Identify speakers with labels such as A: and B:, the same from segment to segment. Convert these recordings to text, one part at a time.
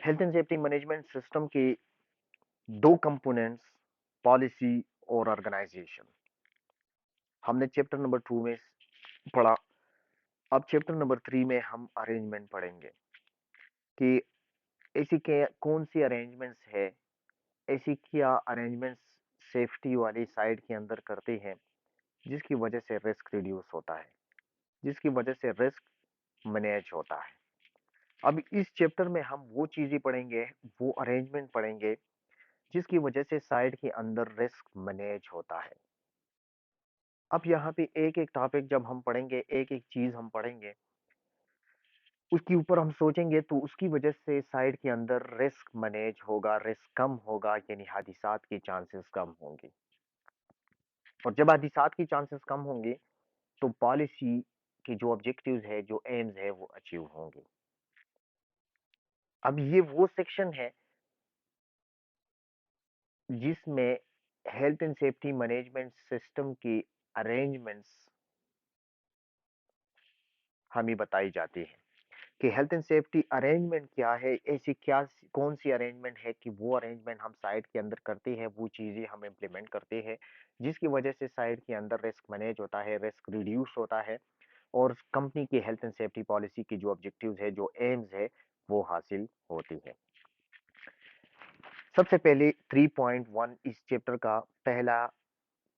A: Health and safety management system के दो components, policy और ऑर्गेनाइजेशन। हमने चैप्टर नंबर 2 में पढ़ा। अब चैप्टर नंबर 3 में हम अरेंजमेंट पढ़ेंगे कि ऐसी कौन सी अरेंजमेंट्स है, ऐसी क्या अरेंजमेंट्स सेफ्टी वाली साइड के अंदर करते हैं जिसकी वजह से रिस्क रिड्यूस होता है, जिसकी वजह से रिस्क मैनेज होता है। अब इस चैप्टर में हम वो चीजें पढ़ेंगे, वो अरेंजमेंट पढ़ेंगे जिसकी वजह से साइट के अंदर रिस्क मैनेज होता है। अब यहाँ पे एक एक टॉपिक जब हम पढ़ेंगे, एक एक चीज हम पढ़ेंगे, उसके ऊपर हम सोचेंगे तो उसकी वजह से साइट के अंदर रिस्क मैनेज होगा, रिस्क कम होगा, यानी हादिसात की चांसेस कम होंगी। और जब हादिसात की चांसेस कम होंगे तो पॉलिसी के जो ऑब्जेक्टिव्स है, जो एम्स है, वो अचीव होंगे। अब ये वो सेक्शन है जिसमें health and safety management system की अरेंजमेंट्स हमें बताई जाती है कि हेल्थ एंड सेफ्टी अरेंजमेंट क्या है, ऐसी क्या कौन सी अरेंजमेंट है कि वो अरेंजमेंट हम साइट के अंदर करते हैं, वो चीजें हम इम्प्लीमेंट करते हैं जिसकी वजह से साइट के अंदर रिस्क मैनेज होता है, रिस्क रिड्यूस होता है और कंपनी की हेल्थ एंड सेफ्टी पॉलिसी की जो ऑब्जेक्टिव्स है, जो एम्स है, वो हासिल होती है। सबसे पहले 3.1 इस चैप्टर का पहला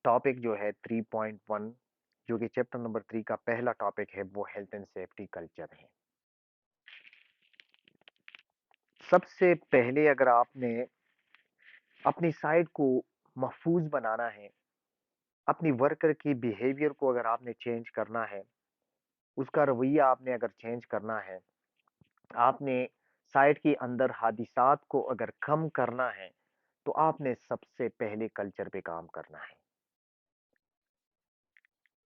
A: टॉपिक जो है 3.1, जो कि चैप्टर नंबर 3 का पहला टॉपिक है, वो हेल्थ एंड सेफ्टी कल्चर है। सबसे पहले अगर आपने अपनी साइट को महफूज बनाना है, अपनी वर्कर की बिहेवियर को अगर आपने चेंज करना है, उसका रवैया आपने अगर चेंज करना है, आपने साइट के अंदर हादिसात को अगर कम करना है, तो आपने सबसे पहले कल्चर पे काम करना है।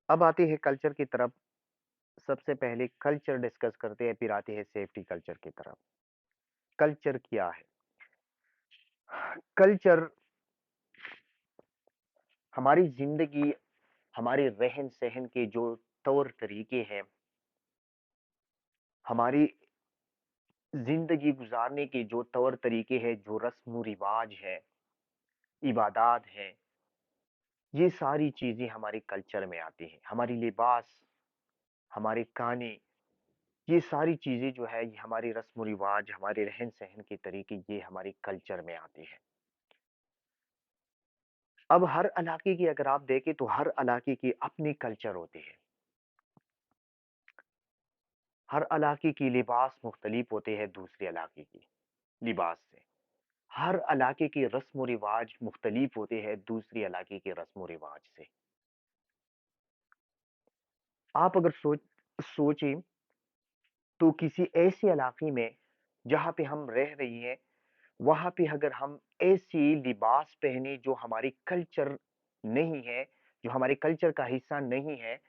A: अब आती है कल्चर की तरफ। सबसे पहले कल्चर डिस्कस करते हैं, फिर आती है सेफ्टी कल्चर की तरफ। कल्चर क्या है? कल्चर हमारी जिंदगी, हमारे रहन सहन के जो तौर तरीके हैं, हमारी जिंदगी गुजारने के जो तौर तरीके हैं, जो रस्म रिवाज है, इबादात है, ये सारी चीजें हमारे कल्चर में आती हैं। हमारी लिबास, हमारे गाने, ये सारी चीजें जो है, ये हमारी रस्म रिवाज, हमारे रहन सहन के तरीके, ये हमारे कल्चर में आती है। अब हर इलाके की अगर आप देखें तो हर इलाके की अपनी कल्चर होती है। हर इलाके की लिबास मुख्तलिफ होते हैं दूसरे इलाके की लिबास से। हर इलाके के रस्म रिवाज मुख्तलिफ होते हैं दूसरी इलाके के रस्म रिवाज से। आप अगर सोचें तो किसी ऐसे इलाके में जहाँ पे हम रह रही हैं, वहाँ पे अगर हम ऐसी लिबास पहने जो हमारी कल्चर नहीं है, जो हमारे कल्चर का हिस्सा नहीं है,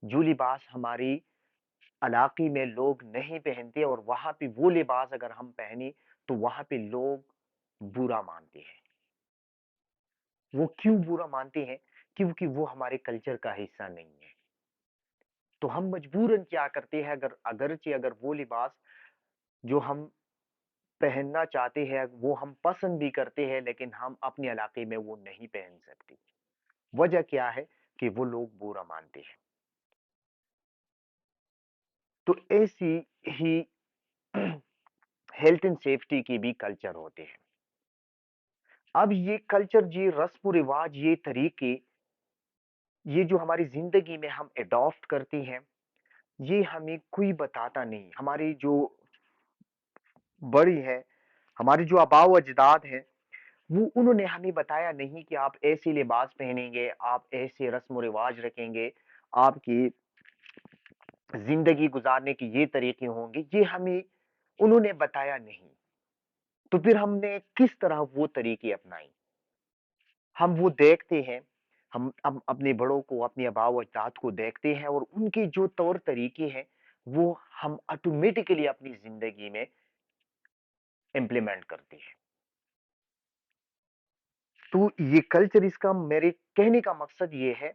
A: जो लिबास हमारी इलाके में लोग नहीं पहनते और वहाँ पे वो लिबास अगर हम पहने तो वहाँ पे लोग बुरा मानते हैं। वो क्यों बुरा मानते हैं? क्योंकि वो हमारे कल्चर का हिस्सा नहीं है। तो हम मजबूरन क्या करते हैं, अगरचे अगर वो लिबास जो हम पहनना चाहते हैं, वो हम पसंद भी करते हैं, लेकिन हम अपने इलाके में वो नहीं पहन सकते। वजह क्या है? कि वो लोग बुरा मानते हैं। तो ऐसी ही हेल्थ एंड सेफ्टी की भी कल्चर होते हैं। अब ये कल्चर, ये रस्म रिवाज, ये तरीके, ये जो हमारी जिंदगी में हम अडॉप्ट करते हैं, ये हमें कोई बताता नहीं। हमारी जो बड़ी है, हमारे जो आबाओ अजदाद हैं, वो उन्होंने हमें बताया नहीं कि आप ऐसे लिबास पहनेंगे, आप ऐसे रस्म रिवाज रखेंगे, आपकी जिंदगी गुजारने के ये तरीके होंगे, ये हमें उन्होंने बताया नहीं। तो फिर हमने किस तरह वो तरीके अपनाए? हम वो देखते हैं, हम अब अपने बड़ों को, अपने आबाओ अजदाद को देखते हैं और उनके जो तौर तरीके हैं, वो हम ऑटोमेटिकली अपनी जिंदगी में इम्प्लीमेंट करते हैं। तो ये कल्चर, इसका मेरे कहने का मकसद ये है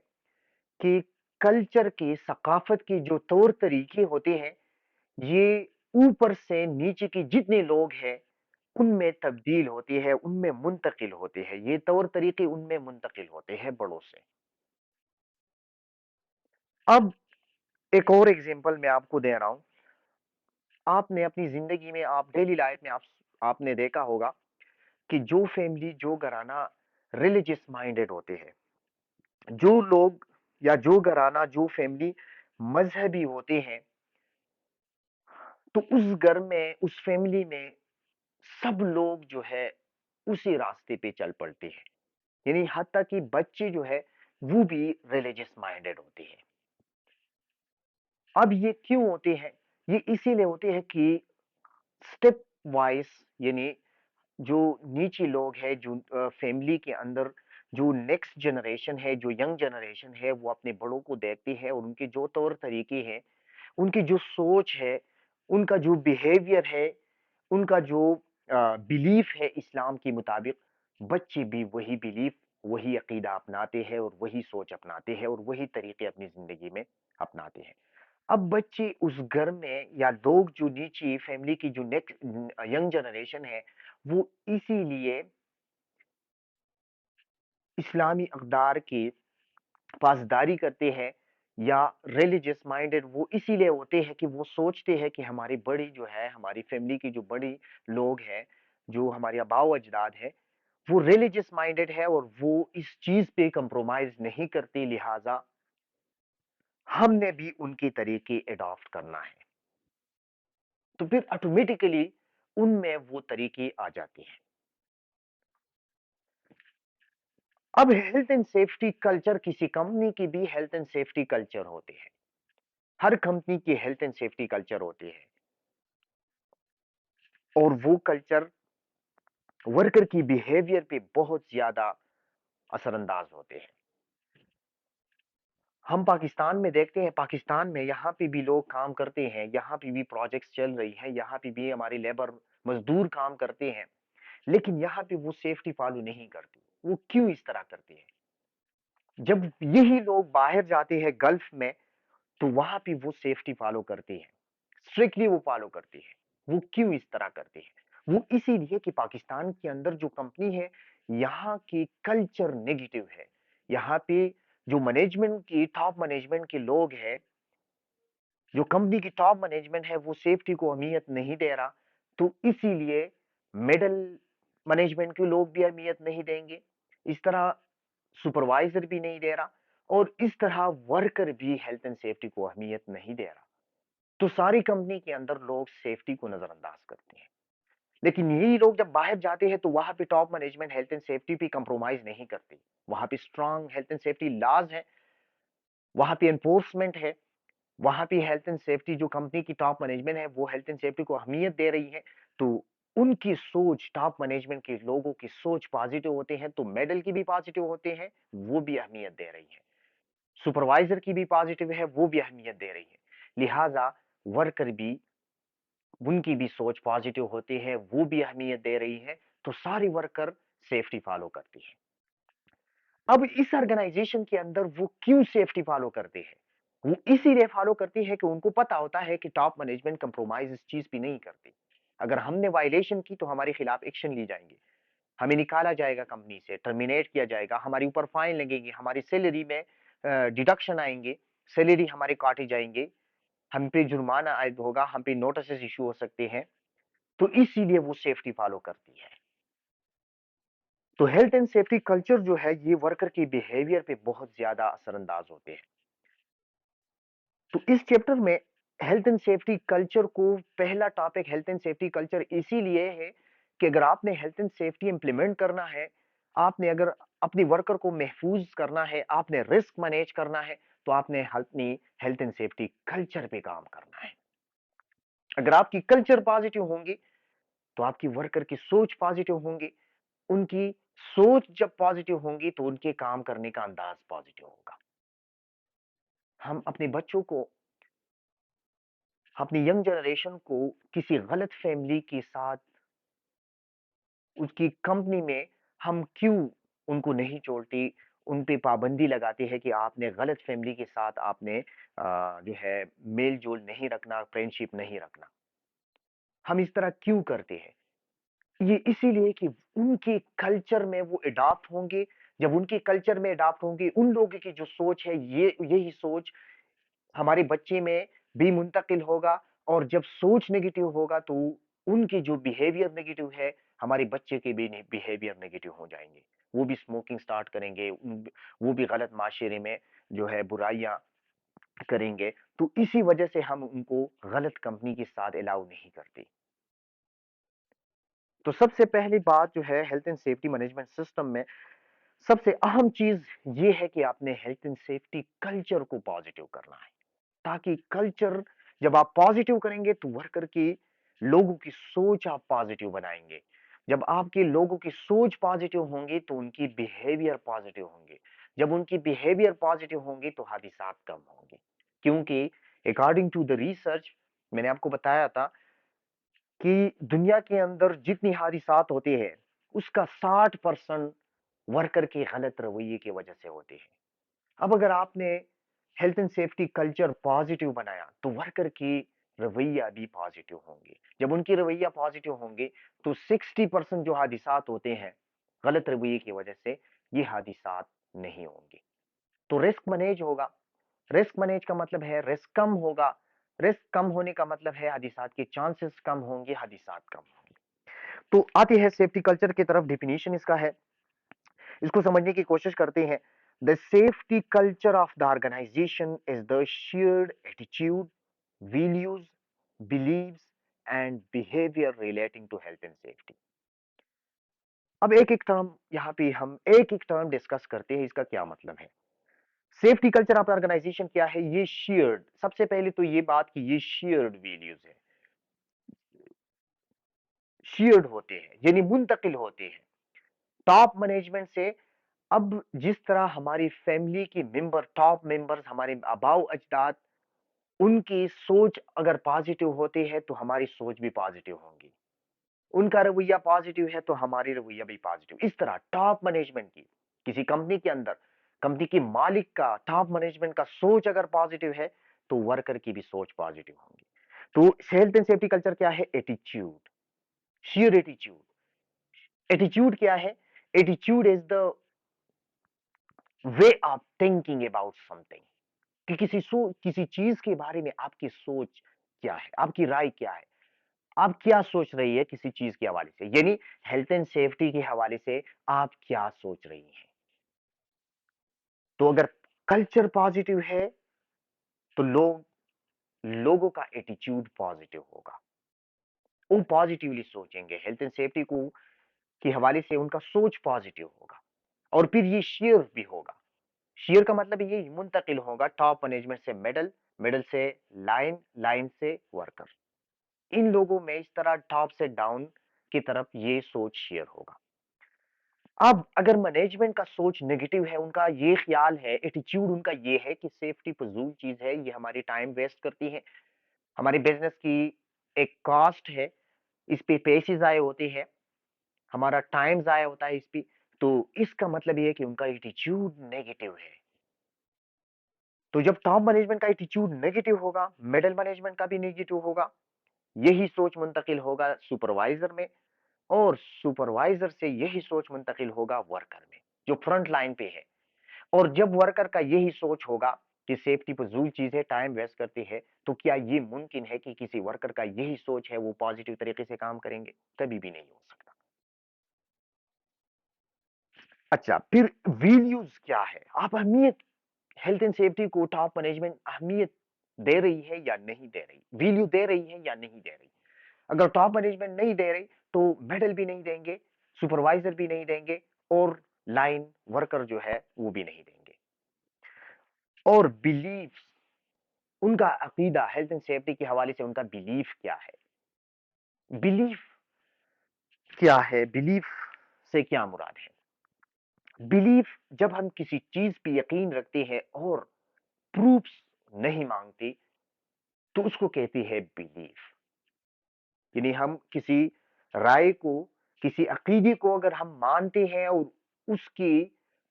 A: कि कल्चर के, सकाफत के जो तौर तरीके होते हैं, ये ऊपर से नीचे के जितने लोग हैं, उनमें तब्दील होती है, उनमें मुंतकिल होती है, ये तौर तरीके उनमें मुंतकिल होते हैं बड़ों से। अब एक और एग्जांपल मैं आपको दे रहा हूं। आपने अपनी जिंदगी में, आप डेली लाइफ में आपने देखा होगा कि जो फैमिली, जो घराना रिलीजियस माइंडेड होते हैं, जो लोग या जो घराना, जो फैमिली मजहबी होते हैं, तो उस घर में, उस फैमिली में सब लोग जो है उसी रास्ते पे चल पड़ते हैं। यानी हत्ता कि बच्चे जो है वो भी रिलीजियस माइंडेड होते हैं। अब ये क्यों होते हैं? ये इसीलिए होते हैं कि स्टेप वाइज, यानी जो नीचे लोग हैं, जो फैमिली के अंदर जो नेक्स्ट जनरेशन है, जो यंग जनरेशन है, वो अपने बड़ों को देखती है और उनके जो तौर तरीके हैं, उनकी जो सोच है, उनका जो बिहेवियर है, उनका जो बिलीफ है इस्लाम के मुताबिक, बच्चे भी वही बिलीफ, वही अकीदा अपनाते हैं और वही सोच अपनाते हैं और वही तरीके अपनी जिंदगी में अपनाते हैं। अब बच्चे उस घर में, या लोग जो नीचे फैमिली की जो नेक्स्ट यंग जनरेशन है, वो इसीलिए इस्लामी अक़दार की पासदारी करते हैं या रिलीजियस माइंडेड वो इसीलिए होते हैं कि वो सोचते हैं कि हमारी बड़ी जो है, हमारी फैमिली की जो बड़ी लोग हैं, जो हमारे आबाओ अजदाद है, वो रिलीजियस माइंडेड है और वो इस चीज पे कंप्रोमाइज नहीं करते, लिहाजा हमने भी उनके तरीके अडॉप्ट करना है। तो फिर ऑटोमेटिकली उनमें वो तरीके आ जाते हैं। अब हेल्थ एंड सेफ्टी कल्चर, किसी कंपनी की भी हेल्थ एंड सेफ्टी कल्चर होते हैं। हर कंपनी की हेल्थ एंड सेफ्टी कल्चर होती है और वो कल्चर वर्कर की बिहेवियर पे बहुत ज्यादा असरअंदाज होते हैं। हम पाकिस्तान में देखते हैं, पाकिस्तान में यहाँ पे भी लोग काम करते हैं, यहाँ पे भी प्रोजेक्ट्स चल रही हैं, यहाँ पे भी हमारी लेबर मजदूर काम करते हैं, लेकिन यहाँ पे वो सेफ्टी फॉलो नहीं करती। वो क्यों इस तरह करती है? जब यही लोग बाहर जाते हैं गल्फ में, तो वहां पे वो सेफ्टी फॉलो करती है, स्ट्रिक्टली वो फॉलो करती है। वो क्यों इस तरह करती है? वो इसीलिए कि पाकिस्तान के अंदर जो कंपनी है, यहाँ की कल्चर नेगेटिव है। यहाँ पे जो मैनेजमेंट की, टॉप मैनेजमेंट के लोग हैं, जो कंपनी की टॉप मैनेजमेंट है, वो सेफ्टी को अहमियत नहीं दे रहा। तो इसीलिए मिडल मैनेजमेंट के लोग भी अहमियत नहीं देंगे, इस तरह सुपरवाइजर भी नहीं दे रहा, और इस तरह वर्कर भी हेल्थ एंड सेफ्टी को अहमियत नहीं दे रहा। तो सारी कंपनी के अंदर लोग सेफ्टी को नजरअंदाज करते हैं। लेकिन यही लोग जब बाहर जाते हैं, तो वहां पे top management health and safety पे कंप्रोमाइज नहीं करती। वहां पे strong health and safety laws है, वहां पे एनफोर्समेंट है, वहां पे हेल्थ एंड सेफ्टी, जो कंपनी की टॉप मैनेजमेंट है, वो हेल्थ एंड सेफ्टी को अहमियत दे रही है। तो उनकी सोच, टॉप मैनेजमेंट के लोगों की सोच पॉजिटिव होते हैं, तो मेडल की भी पॉजिटिव होते हैं, वो भी अहमियत दे रही है। सुपरवाइजर की भी पॉजिटिव है, वो भी अहमियत दे रही है। लिहाजा वर्कर भी, उनकी भी सोच पॉजिटिव होती है, वो भी अहमियत दे रही है। तो सारी वर्कर सेफ्टी फॉलो करती है। अब इस ऑर्गेनाइजेशन के अंदर वो क्यों सेफ्टी फॉलो करते हैं? वो इसीलिए फॉलो करती है कि उनको पता होता है कि टॉप मैनेजमेंट कंप्रोमाइज इस चीज पे नहीं करती। अगर हमने वायलेशन की तो हमारे खिलाफ एक्शन ली जाएंगे, हमें निकाला जाएगा कंपनी से, टर्मिनेट किया जाएगा, हमारे ऊपर फाइन लगेगी, हमारी सैलरी में डिडक्शन आएंगे, सैलरी हमारे काटे जाएंगे, हम पे जुर्माना आयद होगा, हम पे नोटिस इशू हो सकते हैं। तो इसीलिए वो सेफ्टी फॉलो करती है। तो हेल्थ एंड सेफ्टी कल्चर जो है, ये वर्कर के बिहेवियर पे बहुत ज्यादा असरअंदाज होते हैं। तो इस चैप्टर में हेल्थ एंड सेफ्टी कल्चर को, पहला topic health and safety culture इसीलिए है कि अगर आपने हेल्थ एंड सेफ्टी इंप्लीमेंट करना है, आपने अगर अपनी वर्कर को महफूज करना है, आपने रिस्क मैनेज करना है, तो आपने अपनी हेल्थ एंड सेफ्टी कल्चर पे काम करना है। अगर आपकी कल्चर पॉजिटिव होंगी, तो आपकी वर्कर की सोच पॉजिटिव होंगी। उनकी सोच जब पॉजिटिव होंगी, तो उनके काम करने का अंदाज पॉजिटिव होगा। हम अपने बच्चों को, अपनी यंग जनरेशन को किसी गलत फैमिली के साथ, उसकी कंपनी में हम क्यों उनको नहीं छोड़ती, उन पे पाबंदी लगाते हैं कि आपने गलत फैमिली के साथ आपने जो है मेल जोल नहीं रखना, फ्रेंडशिप नहीं रखना। हम इस तरह क्यों करते हैं? ये इसीलिए कि उनके कल्चर में वो अडॉप्ट होंगे। जब उनके कल्चर में अडॉप्ट होंगे, उन लोगों की जो सोच है, ये यही सोच हमारे बच्चे में भी मुंतकिल होगा। और जब सोच नेगेटिव होगा तो उनकी जो बिहेवियर नेगेटिव है, हमारे बच्चे के भी बिहेवियर नेगेटिव हो जाएंगे। वो भी स्मोकिंग स्टार्ट करेंगे, वो भी गलत माशरे में जो है बुराइयां करेंगे। तो इसी वजह से हम उनको गलत कंपनी के साथ अलाउ नहीं करते। तो सबसे पहली बात जो है health and safety management system में, सबसे अहम चीज ये है कि आपने हेल्थ एंड सेफ्टी कल्चर को पॉजिटिव करना है। ताकि कल्चर जब आप पॉजिटिव करेंगे तो वर्कर की लोगों की सोच आप पॉजिटिव बनाएंगे। जब आपके लोगों की सोच पॉजिटिव होंगी तो उनकी बिहेवियर पॉजिटिव होंगे। जब उनकी बिहेवियर पॉजिटिव होंगी तो हादिसात कम होंगे। क्योंकि अकॉर्डिंग टू द रिसर्च, मैंने आपको बताया था कि दुनिया के अंदर जितनी हादिसात होते हैं उसका 60% वर्कर के गलत रवैये की वजह से होते हैं। अब अगर आपने health and safety culture positive बनाया तो वर्कर की रवैया भी पॉजिटिव होंगे। जब उनकी रवैया पॉजिटिव होंगे तो 60% जो हादिसात होते हैं गलत रवैये की वजह से, ये हादिसात नहीं होंगे। तो रिस्क मैनेज होगा। रिस्क मैनेज का मतलब है रिस्क कम होगा। रिस्क कम होने का मतलब है हादिसात के चांसेस कम होंगे, हादिसात कम होंगे। तो आते हैं सेफ्टी कल्चर की तरफ। डिफिनीशन इसका है, इसको समझने की कोशिश करते हैं। The safety culture of the organisation is the shared attitude, values, beliefs and behaviour relating to health and safety. अब एक एक टर्म यहाँ पे हम एक एक टर्म डिस्कस करते हैं, इसका क्या मतलब है। सेफ्टी कल्चर ऑफ ऑर्गेनाइजेशन क्या है? ये शेयर्ड, सबसे पहले तो ये बात कि ये शेयर्ड वैल्यूज है, शेयर्ड होते हैं यानी मुंतकिल होते हैं टॉप मैनेजमेंट से। अब जिस तरह हमारी फैमिली के मेंबर, टॉप मेंबर्स, हमारे आबाओ अजदाद, उनकी सोच अगर पॉजिटिव होती है तो हमारी सोच भी पॉजिटिव होंगी। उनका रवैया पॉजिटिव है तो हमारी रवैया भी पॉजिटिव। इस तरह टॉप मैनेजमेंट की, किसी कंपनी के अंदर, कंपनी के मालिक का, टॉप मैनेजमेंट का सोच अगर पॉजिटिव है तो वर्कर की भी सोच पॉजिटिव होंगी। तो हेल्थ एंड सेफ्टी कल्चर क्या है? Attitude, share attitude. एटीट्यूड क्या है? Attitude is the way of thinking about something, कि किसी चीज के बारे में आपकी सोच क्या है, आपकी राय क्या है, आप क्या सोच रही है किसी चीज के हवाले से, यानी हेल्थ एंड सेफ्टी के हवाले से आप क्या सोच रही हैं। तो अगर कल्चर पॉजिटिव है तो लोगों का एटीट्यूड पॉजिटिव होगा। वो पॉजिटिवली सोचेंगे, हेल्थ एंड सेफ्टी को के हवाले से उनका सोच पॉजिटिव होगा। और फिर ये शेयर भी होगा। शेयर का मतलब ये मुंतकिल होगा टॉप मैनेजमेंट से मिडल, मिडल से लाइन, लाइन से वर्कर। इन लोगों में इस तरह टॉप से डाउन की तरफ ये सोच शेयर होगा। अब अगर मैनेजमेंट का सोच नेगेटिव है, उनका ये ख्याल है, एटीट्यूड उनका ये है कि सेफ्टी फजूल चीज है, ये हमारी टाइम वेस्ट करती है, हमारे बिजनेस की एक कॉस्ट है, इस पे पैसे जाए होते हैं, हमारा टाइम जाया होता है इस पे। तो इसका मतलब ये है कि उनका एटीट्यूड नेगेटिव है। तो जब टॉप मैनेजमेंट का एटीट्यूड नेगेटिव होगा, मिडिल मैनेजमेंट का भी नेगेटिव होगा। यही सोच मुंतकिल होगा सुपरवाइजर में, और सुपरवाइजर से यही सोच मुंतकिल होगा वर्कर में, जो फ्रंट लाइन पे है। और जब वर्कर का यही सोच होगा कि सेफ्टी फजूल चीज है, टाइम वेस्ट करती है, तो क्या ये मुमकिन है कि किसी वर्कर का यही सोच है वो पॉजिटिव तरीके से काम करेंगे? कभी भी नहीं हो सकता। अच्छा, फिर वैल्यूज क्या है? आप अहमियत, हेल्थ एंड सेफ्टी को टॉप मैनेजमेंट अहमियत दे रही है या नहीं दे रही, वैल्यू दे रही है या नहीं दे रही। अगर टॉप मैनेजमेंट नहीं दे रही तो मेडल भी नहीं देंगे, सुपरवाइजर भी नहीं देंगे, और लाइन वर्कर जो है वो भी नहीं देंगे। और बिलीफ, उनका अकीदा हेल्थ एंड सेफ्टी के हवाले से उनका बिलीफ क्या है? बिलीफ क्या है? बिलीफ से क्या मुराद है? बिलीफ, जब हम किसी चीज पे यकीन रखते हैं और प्रूफ्स नहीं मांगते तो उसको कहते हैं बिलीफ। यानी हम किसी राय को, किसी अकीदे को अगर हम मानते हैं और उसके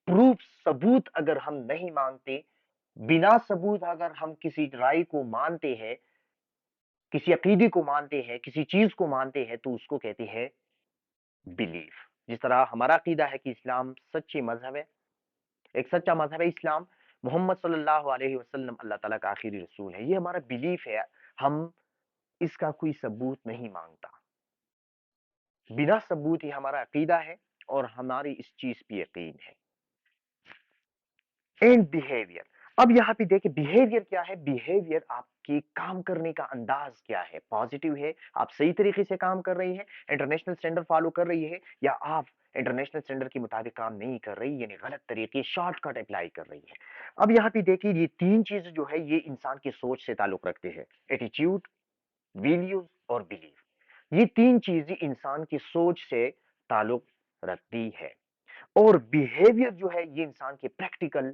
A: प्रूफ, सबूत अगर हम नहीं मांगते, बिना सबूत अगर हम किसी राय को मानते हैं, किसी अकीदे को मानते हैं, किसी चीज को मानते हैं, तो उसको कहते हैं बिलीफ। जिस तरह हमारा अकीदा है कि इस्लाम सच्ची मजहब है, एक सच्चा मजहब है इस्लाम, मोहम्मद सल्लल्लाहु अलैहि वसल्लम अल्लाह ताला का आखिरी रसूल है, ये हमारा बिलीफ है। हम इसका कोई सबूत नहीं मांगता, बिना सबूत ही हमारा अकीदा है और हमारी इस चीज पे यकीन है। And behaviour. अब यहाँ पे देखिए बिहेवियर क्या है। बिहेवियर आपके काम करने का अंदाज क्या है, पॉजिटिव है, आप सही तरीके से काम कर रही हैं, इंटरनेशनल स्टैंडर्ड फॉलो कर रही है, या आप इंटरनेशनल स्टैंडर्ड के मुताबिक काम नहीं कर रही, यानी गलत तरीके शॉर्टकट अप्लाई कर रही है। अब यहाँ पे देखिए ये तीन चीज जो है ये इंसान की सोच से ताल्लुक रखते हैं। एटीट्यूड, वैल्यूज और बिलीफ, ये तीन चीजें इंसान की सोच से ताल्लुक रखती है। और बिहेवियर जो है ये इंसान के प्रैक्टिकल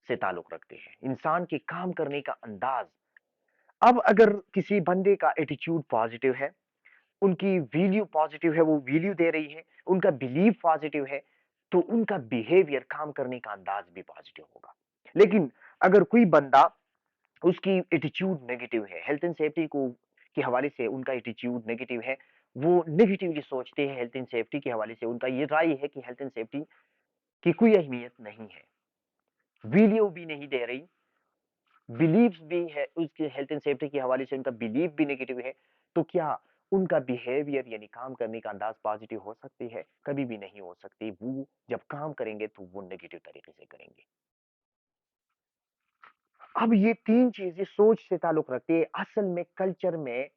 A: से ताल्लुक रखते हैं, इंसान के काम करने का अंदाज। अब अगर किसी बंदे का एटीट्यूड पॉजिटिव है, उनकी वैल्यू पॉजिटिव है, वो वैल्यू दे रही है, उनका बिलीफ पॉजिटिव है, तो उनका बिहेवियर, काम करने का अंदाज भी पॉजिटिव होगा। लेकिन अगर कोई बंदा, उसकी एटीट्यूड नेगेटिव है, हेल्थ एंड सेफ्टी को के हवाले से उनका एटीट्यूड नेगेटिव है, वो नेगेटिवली सोचते हैं हेल्थ एंड सेफ्टी के हवाले से, उनका ये राय है कि हेल्थ एंड सेफ्टी की कोई अहमियत नहीं है, वैल्यू भी नहीं दे रही, बिलीफ भी है उसके हेल्थ एंड सेफ्टी के हवाले से, उनका बिलीफ भी नेगेटिव है, तो क्या उनका बिहेवियर यानी काम करने का अंदाज पॉजिटिव हो सकती है? कभी भी नहीं हो सकती। वो जब काम करेंगे तो वो नेगेटिव तरीके से करेंगे। अब ये तीन चीजें सोच से ताल्लुक रखती है। असल में कल्चर में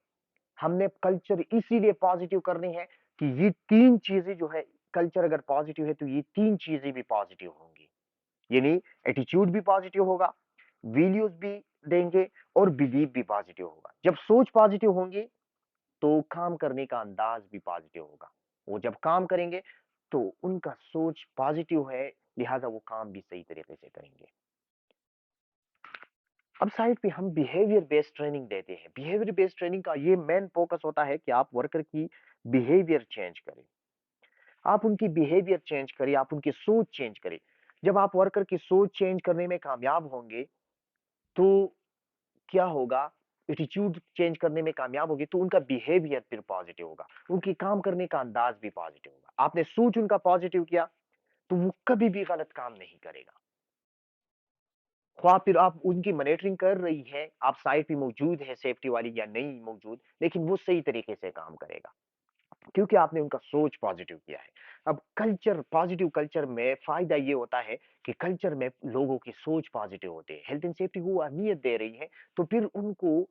A: हमने कल्चर इसीलिए पॉजिटिव करनी है कि ये तीन चीजें जो है, कल्चर अगर पॉजिटिव है तो ये तीन चीजें भी पॉजिटिव होंगी, यानी एटीट्यूड भी पॉजिटिव होगा, वैल्यूज भी देंगे, और बिलीव भी पॉजिटिव होगा। जब सोच पॉजिटिव होंगी तो काम करने का अंदाज भी पॉजिटिव होगा। वो जब काम करेंगे तो उनका सोच पॉजिटिव है, लिहाजा वो काम भी सही तरीके से करेंगे। अब साइड पे हम बिहेवियर बेस्ड ट्रेनिंग देते हैं। बिहेवियर बेस्ड ट्रेनिंग का ये मेन फोकस होता है कि आप वर्कर की बिहेवियर चेंज करें, आप उनकी बिहेवियर चेंज करें, आप उनकी सोच चेंज करें। जब आप वर्कर की सोच चेंज करने में कामयाब होंगे तो क्या होगा, एटीट्यूड चेंज करने में कामयाब होगी तो उनका बिहेवियर फिर पॉजिटिव होगा, उनकी काम करने का अंदाज भी पॉजिटिव होगा। आपने सोच उनका पॉजिटिव किया तो वो कभी भी गलत काम नहीं करेगा। ख्वाह फिर आप उनकी मॉनिटरिंग कर रही है, आप साइट पे मौजूद है सेफ्टी वाली या नहीं मौजूद, लेकिन वो सही तरीके से काम करेगा क्योंकि आपने उनका सोच पॉजिटिव किया है। अब कल्चर, पॉजिटिव कल्चर में फायदा ये होता है कि कल्चर में लोगों की सोच पॉजिटिव होती है, हेल्थ एंड सेफ्टी को अहमियत दे रही है, तो फिर उनको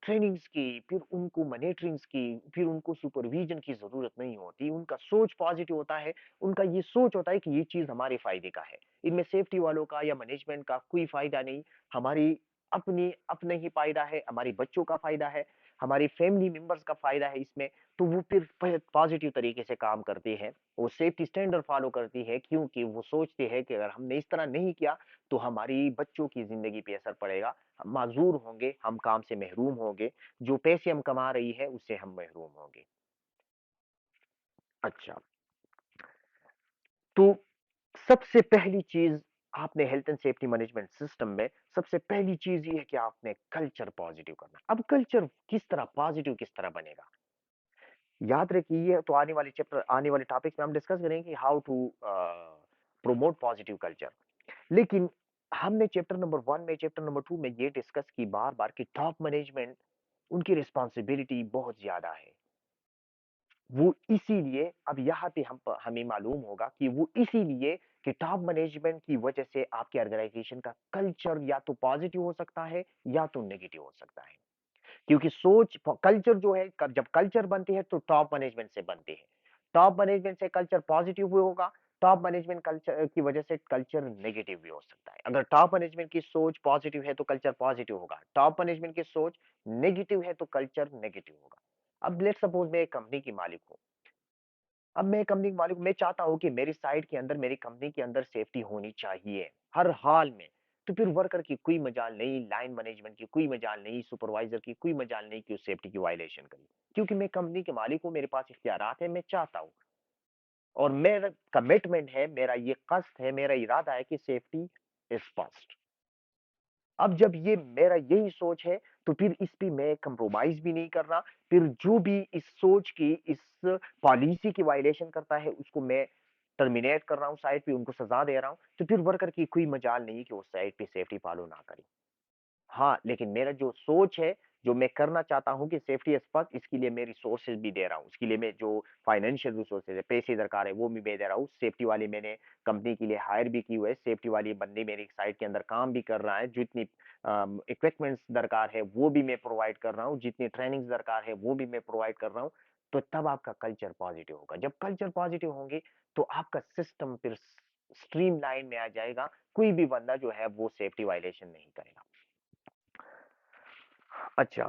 A: ट्रेनिंग्स की, फिर उनको मॉनिटरिंग्स की, फिर उनको सुपरविजन की जरूरत नहीं होती, उनका सोच पॉजिटिव होता है। उनका ये सोच होता है कि ये चीज हमारे फायदे का है, इनमें सेफ्टी वालों का या मैनेजमेंट का कोई फायदा नहीं, हमारी अपनी अपने ही फायदा है, हमारे बच्चों का फायदा है, हमारी फैमिली मेंबर्स का फायदा है इसमें। तो वो फिर पॉजिटिव तरीके से काम करते हैं, वो सेफ्टी स्टैंडर्ड फॉलो करती है, क्योंकि वो सोचते हैं कि अगर हमने इस तरह नहीं किया तो हमारी बच्चों की जिंदगी पे असर पड़ेगा, हम माजूर होंगे, हम काम से महरूम होंगे, जो पैसे हम कमा रही है उससे हम महरूम होंगे। अच्छा, तो सबसे पहली चीज आपने health and safety management system में, सबसे पहली चीज ये है कि आपने कल्चर पॉजिटिव करना। अब कल्चर किस तरह पॉजिटिव, किस तरह बनेगा, याद रखिए, तो आने वाले चैप्टर, आने वाले टॉपिक्स में हम डिस्कस करेंगे कि how to promote positive culture. लेकिन हमने चैप्टर नंबर 1 में, चैप्टर नंबर 2 में ये डिस्कस की बार बार कि टॉप मैनेजमेंट, उनकी रिस्पॉन्सिबिलिटी बहुत ज्यादा है। वो इसीलिए अब यहाँ पे हमें मालूम होगा कि वो इसीलिए कि टॉप मैनेजमेंट की वजह से आपके ऑर्गेनाइजेशन का कल्चर या तो पॉजिटिव हो सकता है या तो नेगेटिव हो सकता है। क्योंकि सोच, कल्चर जो है, जब कल्चर बनती है तो टॉप मैनेजमेंट से बनती है, टॉप मैनेजमेंट से कल्चर पॉजिटिव भी होगा, टॉप मैनेजमेंट कल्चर की वजह से कल्चर नेगेटिव भी हो सकता है। अगर टॉप मैनेजमेंट की सोच पॉजिटिव है तो कल्चर पॉजिटिव होगा, टॉप मैनेजमेंट की सोच नेगेटिव है तो कल्चर नेगेटिव होगा। अब लेट सपोज मैं एक कंपनी की मालिक हूँ, अब मैं कंपनी का मालिक, मैं चाहता हूँ कि मेरी साइट के अंदर, मेरी कंपनी के अंदर सेफ्टी होनी चाहिए हर हाल में। तो फिर वर्कर की कोई मजाल नहीं, लाइन मैनेजमेंट की कोई मजाल नहीं, सुपरवाइजर की कोई मजाल नहीं कि उस सेफ्टी की वायलेशन करी, क्योंकि मैं कंपनी के मालिक हूँ, मेरे पास इख्तियारात है, मैं चाहता हूँ, और मेरा कमिटमेंट है, मेरा ये कष्ट है, मेरा इरादा है कि सेफ्टी इज फर्स्ट। अब जब ये मेरा यही सोच है, तो फिर इस पे मैं कंप्रोमाइज भी नहीं कर रहा। फिर जो भी इस सोच की, इस पॉलिसी की वायलेशन करता है, उसको मैं टर्मिनेट कर रहा हूँ साइड पे, उनको सजा दे रहा हूँ। तो फिर वर्कर की कोई मजाल नहीं है कि वो साइड पे सेफ्टी फॉलो ना करे। हाँ, लेकिन मेरा जो सोच है, जो मैं करना चाहता हूँ कि सेफ्टी एज फर्स्ट, इसके लिए मैं रिसोर्सेज भी दे रहा हूँ। इसके लिए मैं जो फाइनेंशियल रिसोर्सेज है, पैसे दरकार है, वो भी मैं दे रहा हूँ। सेफ्टी वाली मैंने कंपनी के लिए हायर भी की हुई है। सेफ्टी वाली बंदे मेरी साइट के अंदर काम भी कर रहा है। जितनी इक्विपमेंट्स दरकार है, वो भी मैं प्रोवाइड कर रहा हूँ। जितनी ट्रेनिंग्स दरकार है, वो भी मैं प्रोवाइड कर रहा हूँ। तो तब आपका कल्चर पॉजिटिव होगा। जब कल्चर पॉजिटिव होंगे, तो आपका सिस्टम फिर स्ट्रीम लाइन में आ जाएगा। कोई भी बंदा जो है वो सेफ्टी वायलेशन नहीं करेगा। अच्छा।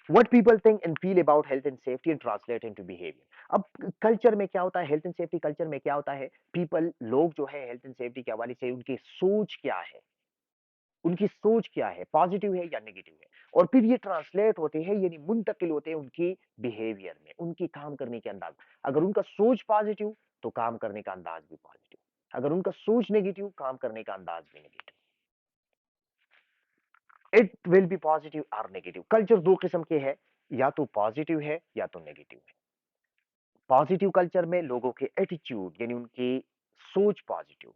A: What people think and feel about health and safety and translate into behaviour. अब कल्चर में क्या होता है, हेल्थ एंड सेफ्टी कल्चर में क्या होता है, पीपल, लोग जो है हेल्थ एंड सेफ्टी के हवाले से उनकी सोच क्या है, उनकी सोच क्या है, पॉजिटिव है या नेगेटिव है। और फिर ये ट्रांसलेट होते हैं, यानी मुंतकिल होते हैं उनकी बिहेवियर में, उनकी काम करने के अंदाज। अगर उनका सोच पॉजिटिव, तो काम करने का अंदाज भी पॉजिटिव। अगर उनका सोच नेगेटिव, काम करने का अंदाज भी negative. It will be positive और नेगेटिव। कल्चर दो किस्म के हैं, या तो पॉजिटिव है या तो नेगेटिव है। पॉजिटिव कल्चर में लोगों के एटीट्यूड, यानी उनकी सोच पॉजिटिव,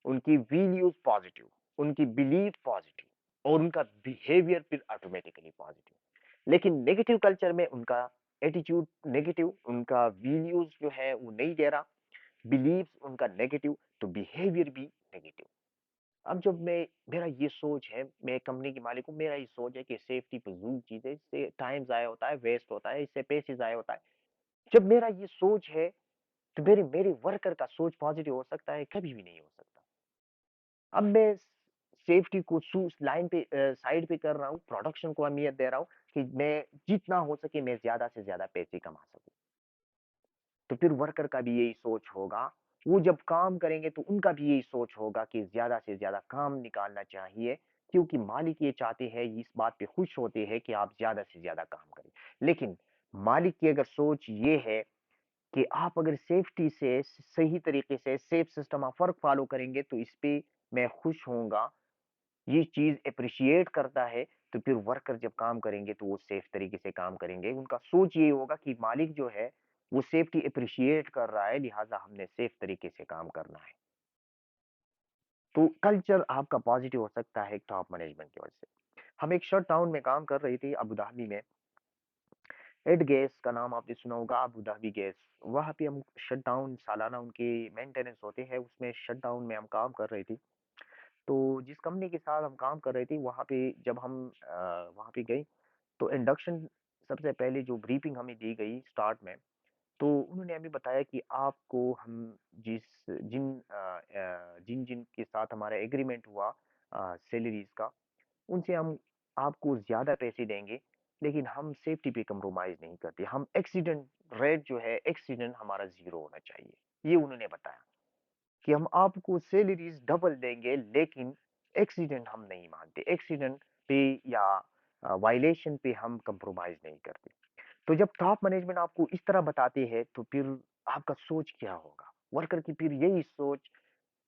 A: उनकी वैल्यूज पॉजिटिव, उनकी बिलीफ पॉजिटिव, और उनका बिहेवियर फिर ऑटोमेटिकली पॉजिटिव। लेकिन नेगेटिव कल्चर में उनका एटीट्यूड नेगेटिव, उनका वैल्यूज जो है वो नहीं दे रहा, बिलीव्स उनका नेगेटिव, तो बिहेवियर भी नेगेटिव। अब जब मैं, मेरा ये सोच है, मैं कंपनी की मालिक हूँ, मेरा ये सोच है कि सेफ्टी फजूल चीज है, इससे टाइम जाया होता है, वेस्ट होता है, इससे पैसे जाया होता है। जब मेरा ये सोच है, तो मेरे मेरे वर्कर का सोच पॉजिटिव हो सकता है? कभी भी नहीं हो सकता। अब मैं सेफ्टी को लाइन पे साइड पे कर रहा हूँ, प्रोडक्शन को अहमियत दे रहा हूँ कि मैं जितना हो सके मैं ज्यादा से ज्यादा पैसे कमा सकूं। तो फिर वर्कर का भी यही सोच होगा। वो जब काम करेंगे तो उनका भी यही सोच होगा कि ज्यादा से ज्यादा काम निकालना चाहिए, क्योंकि मालिक ये चाहते हैं, इस बात पे खुश होते हैं कि आप ज्यादा से ज्यादा काम करें। लेकिन मालिक की अगर सोच ये है कि आप अगर सेफ्टी से सही तरीके से safe system of work follow करेंगे, तो इस पे मैं खुश होऊंगा, ये चीज अप्रिशिएट करता है, तो फिर वर्कर जब काम करेंगे तो वो सेफ तरीके से काम करेंगे। उनका सोच ये होगा कि मालिक जो है वो सेफ्टी अप्रिशिएट कर रहा है, लिहाजा हमने सेफ तरीके से काम करना है। तो कल्चर आपका पॉजिटिव हो सकता है टॉप मैनेजमेंट की वजह से। हम एक शट डाउन में काम कर रही थी अबू धाबी में। एड गैस का नाम आपने सुना होगा, अबू धाबी गैस। वहां पे हम शट डाउन, सालाना उनके मेंटेनेंस होते हैं, उसमें शट डाउन में हम काम कर रही थी। तो जिस कंपनी के साथ हम काम कर रहे थे, वहाँ पे जब हम वहाँ पे गए, तो इंडक्शन, सबसे पहले जो ब्रीफिंग हमें दी गई स्टार्ट में, तो उन्होंने हमें बताया कि आपको हम जिस जिन जिन के साथ हमारा एग्रीमेंट हुआ सैलरीज का, उनसे हम आपको ज्यादा पैसे देंगे, लेकिन हम सेफ्टी पे कंप्रोमाइज नहीं करते। हम एक्सीडेंट रेट जो है, एक्सीडेंट हमारा जीरो होना चाहिए, ये उन्होंने बताया। कि हम आपको सैलरीज डबल देंगे, लेकिन एक्सीडेंट हम नहीं मानते, एक्सीडेंट पे या वायलेशन पे हम कंप्रोमाइज नहीं करते। तो जब टॉप मैनेजमेंट आपको इस तरह बताते हैं, तो फिर आपका सोच क्या होगा, वर्कर की फिर यही सोच,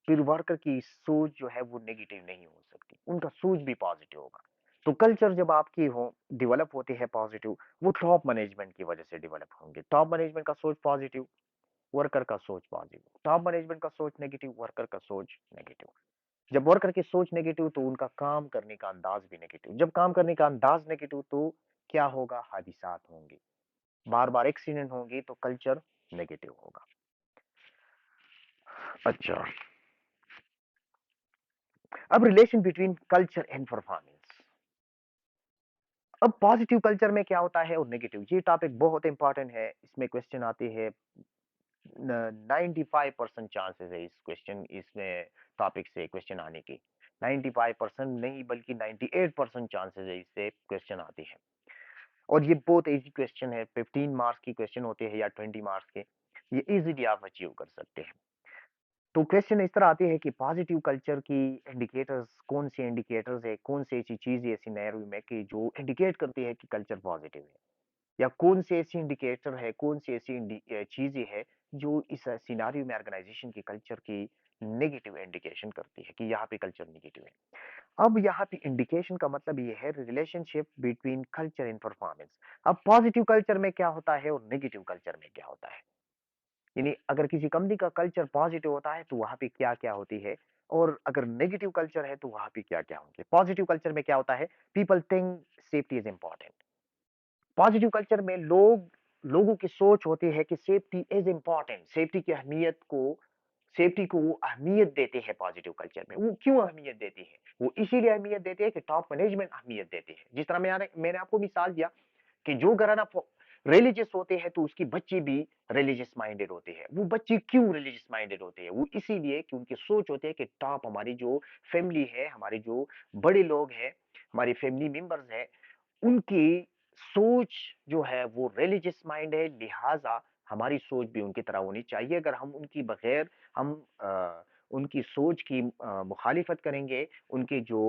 A: फिर वर्कर की सोच जो है वो नेगेटिव नहीं हो सकती, उनका सोच भी पॉजिटिव होगा। तो कल्चर जब आपकी हो डेवलप होते हैं पॉजिटिव, वो टॉप मैनेजमेंट की वजह से डेवलप होंगे। टॉप मैनेजमेंट का सोच पॉजिटिव, वर्कर का सोच पॉजिटिव। टॉप मैनेजमेंट का सोच नेगेटिव, वर्कर का सोच नेगेटिव। जब वर्कर की सोच नेगेटिव, तो उनका काम करने का अंदाज भी नेगेटिव। जब काम करने का अंदाज नेगेटिव, तो क्या होगा, हादिसात होंगे, बार बार एक्सीडेंट होंगे, तो कल्चर नेगेटिव होगा। अच्छा। अब relation between culture and performance. अब पॉजिटिव कल्चर में क्या होता है और नेगेटिव, ये टॉपिक बहुत इंपॉर्टेंट है। इसमें क्वेश्चन आते हैं, 95% चांसेस है इस क्वेश्चन, इसमें टॉपिक से क्वेश्चन आने की। 95% नहीं, बल्कि 98% चांसेस है इससे क्वेश्चन आते हैं। और ये बहुत इजी क्वेश्चन है, 15 मार्क्स की क्वेश्चन होते हैं या 20 मार्क्स के। ये इजीली आप अचीव कर सकते हैं। तो क्वेश्चन इस तरह आते हैं कि पॉजिटिव कल्चर की इंडिकेटर्स, कौन से इंडिकेटर्स है, कौन सी ऐसी चीज है सिनेरियो में कि जो इंडिकेट करती है कि कल्चर पॉजिटिव है। या कौन से ऐसी इंडिकेटर है, कौन सी ऐसी चीजें है जो इस सिनारियो में ऑर्गेनाइजेशन की कल्चर की नेगेटिव इंडिकेशन करती है कि यहाँ पे कल्चर नेगेटिव है। अब यहाँ पे इंडिकेशन का मतलब ये है relationship between culture and performance. अब पॉजिटिव कल्चर में क्या होता है और नेगेटिव कल्चर में क्या होता है, यानी अगर किसी कंपनी का कल्चर पॉजिटिव होता है तो वहां पे क्या क्या होती है, और अगर नेगेटिव कल्चर है तो वहां पे क्या क्या होंगे। पॉजिटिव कल्चर में क्या होता है, people think safety is important. Positive culture में लोगों की सोच होती है कि सेफ्टी इज इंपॉर्टेंट, सेफ्टी को वो अहमियत देते हैं। पॉजिटिव कल्चर में वो क्यों अहमियत देती है, वो इसीलिए अहमियत देते हैं कि टॉप मैनेजमेंट अहमियत देती है। जिस तरह मैंने आपको मिसाल दिया कि जो घराना रिलीजियस होते हैं तो उसकी बच्ची भी रिलीजियस माइंडेड होते हैं। वो बच्चे क्यों रिलीजियस माइंडेड होते हैं, वो इसीलिए कि उनकी सोच होती है कि टॉप हमारी जो फैमिली है, हमारे जो बड़े लोग हैं, हमारे फैमिली मेंबर्स हैं, उनकी सोच जो है वो रिलीजियस माइंड है, लिहाजा हमारी सोच भी उनकी तरह होनी चाहिए। अगर हम उनकी बगैर हम उनकी सोच की मुखालिफत करेंगे, उनके जो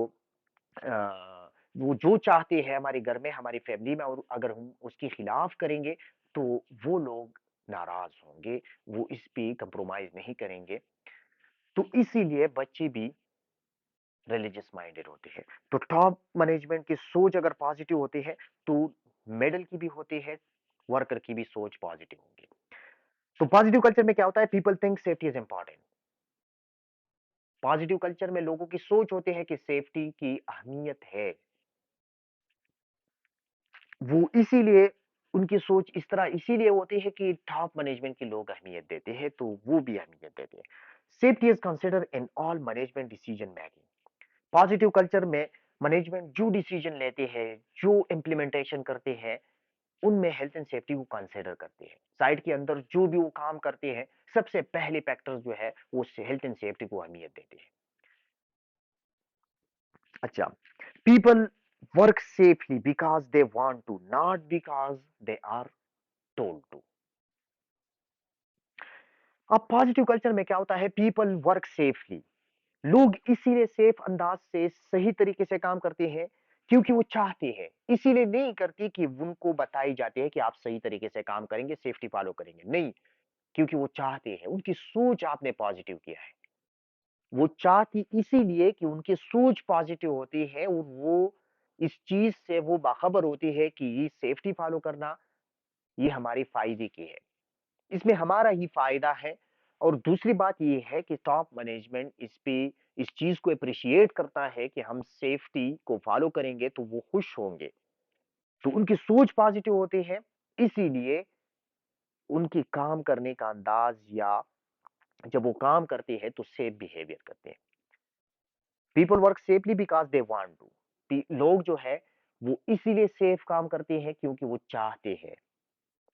A: वो जो चाहते हैं हमारे घर में, हमारी फैमिली में, और अगर हम उसके खिलाफ करेंगे तो वो लोग नाराज होंगे, वो इस पे कंप्रोमाइज नहीं करेंगे। तो इसीलिए बच्चे भी रिलीजियस माइंडेड होते हैं। तो टॉप मैनेजमेंट की सोच अगर पॉजिटिव होती है तो मिडिल की भी होती है, वर्कर की भी सोच पॉजिटिव होगी। तो पॉजिटिव कल्चर में क्या होता है, people think safety is important. Positive culture में लोगों की सोच होती है कि सेफ्टी की अहमियत है। वो इसीलिए उनकी सोच इस तरह इसीलिए होती है कि टॉप मैनेजमेंट के लोग अहमियत देते हैं तो वो भी अहमियत देते हैं। Safety is consider in all management decision making. Positive culture में मैनेजमेंट जो डिसीजन लेते हैं, जो इम्प्लीमेंटेशन करते हैं, उनमें हेल्थ एंड सेफ्टी को कंसिडर करते हैं। साइट के अंदर जो भी वो काम करते हैं, सबसे पहले फैक्टर्स जो है वो हेल्थ एंड सेफ्टी को अहमियत देते हैं। अच्छा, people work safely because they want to, not because they are told to. अब पॉजिटिव कल्चर में क्या होता है, पीपल वर्क सेफली, लोग इसीलिए सेफ अंदाज से सही तरीके से काम करते हैं क्योंकि वो चाहते हैं। इसीलिए नहीं करती कि उनको बताई जाती है कि आप सही तरीके से काम करेंगे, सेफ्टी फॉलो करेंगे, नहीं, क्योंकि वो चाहते हैं। उनकी सोच आपने पॉजिटिव किया है, वो चाहती इसीलिए कि उनकी सोच पॉजिटिव होती है और वो इस चीज से वो बाखबर होती है कि ये सेफ्टी फॉलो करना ये हमारी फायदे की है, इसमें हमारा ही फायदा है। और दूसरी बात ये है कि टॉप मैनेजमेंट इस चीज को अप्रिशिएट करता है कि हम सेफ्टी को फॉलो करेंगे तो वो खुश होंगे। तो उनकी सोच पॉजिटिव होती है, इसीलिए उनकी काम करने का अंदाज, या जब वो काम करते हैं तो सेफ बिहेवियर करते हैं। People work safely because they want to, लोग जो है वो इसीलिए सेफ काम करते हैं क्योंकि वो चाहते हैं,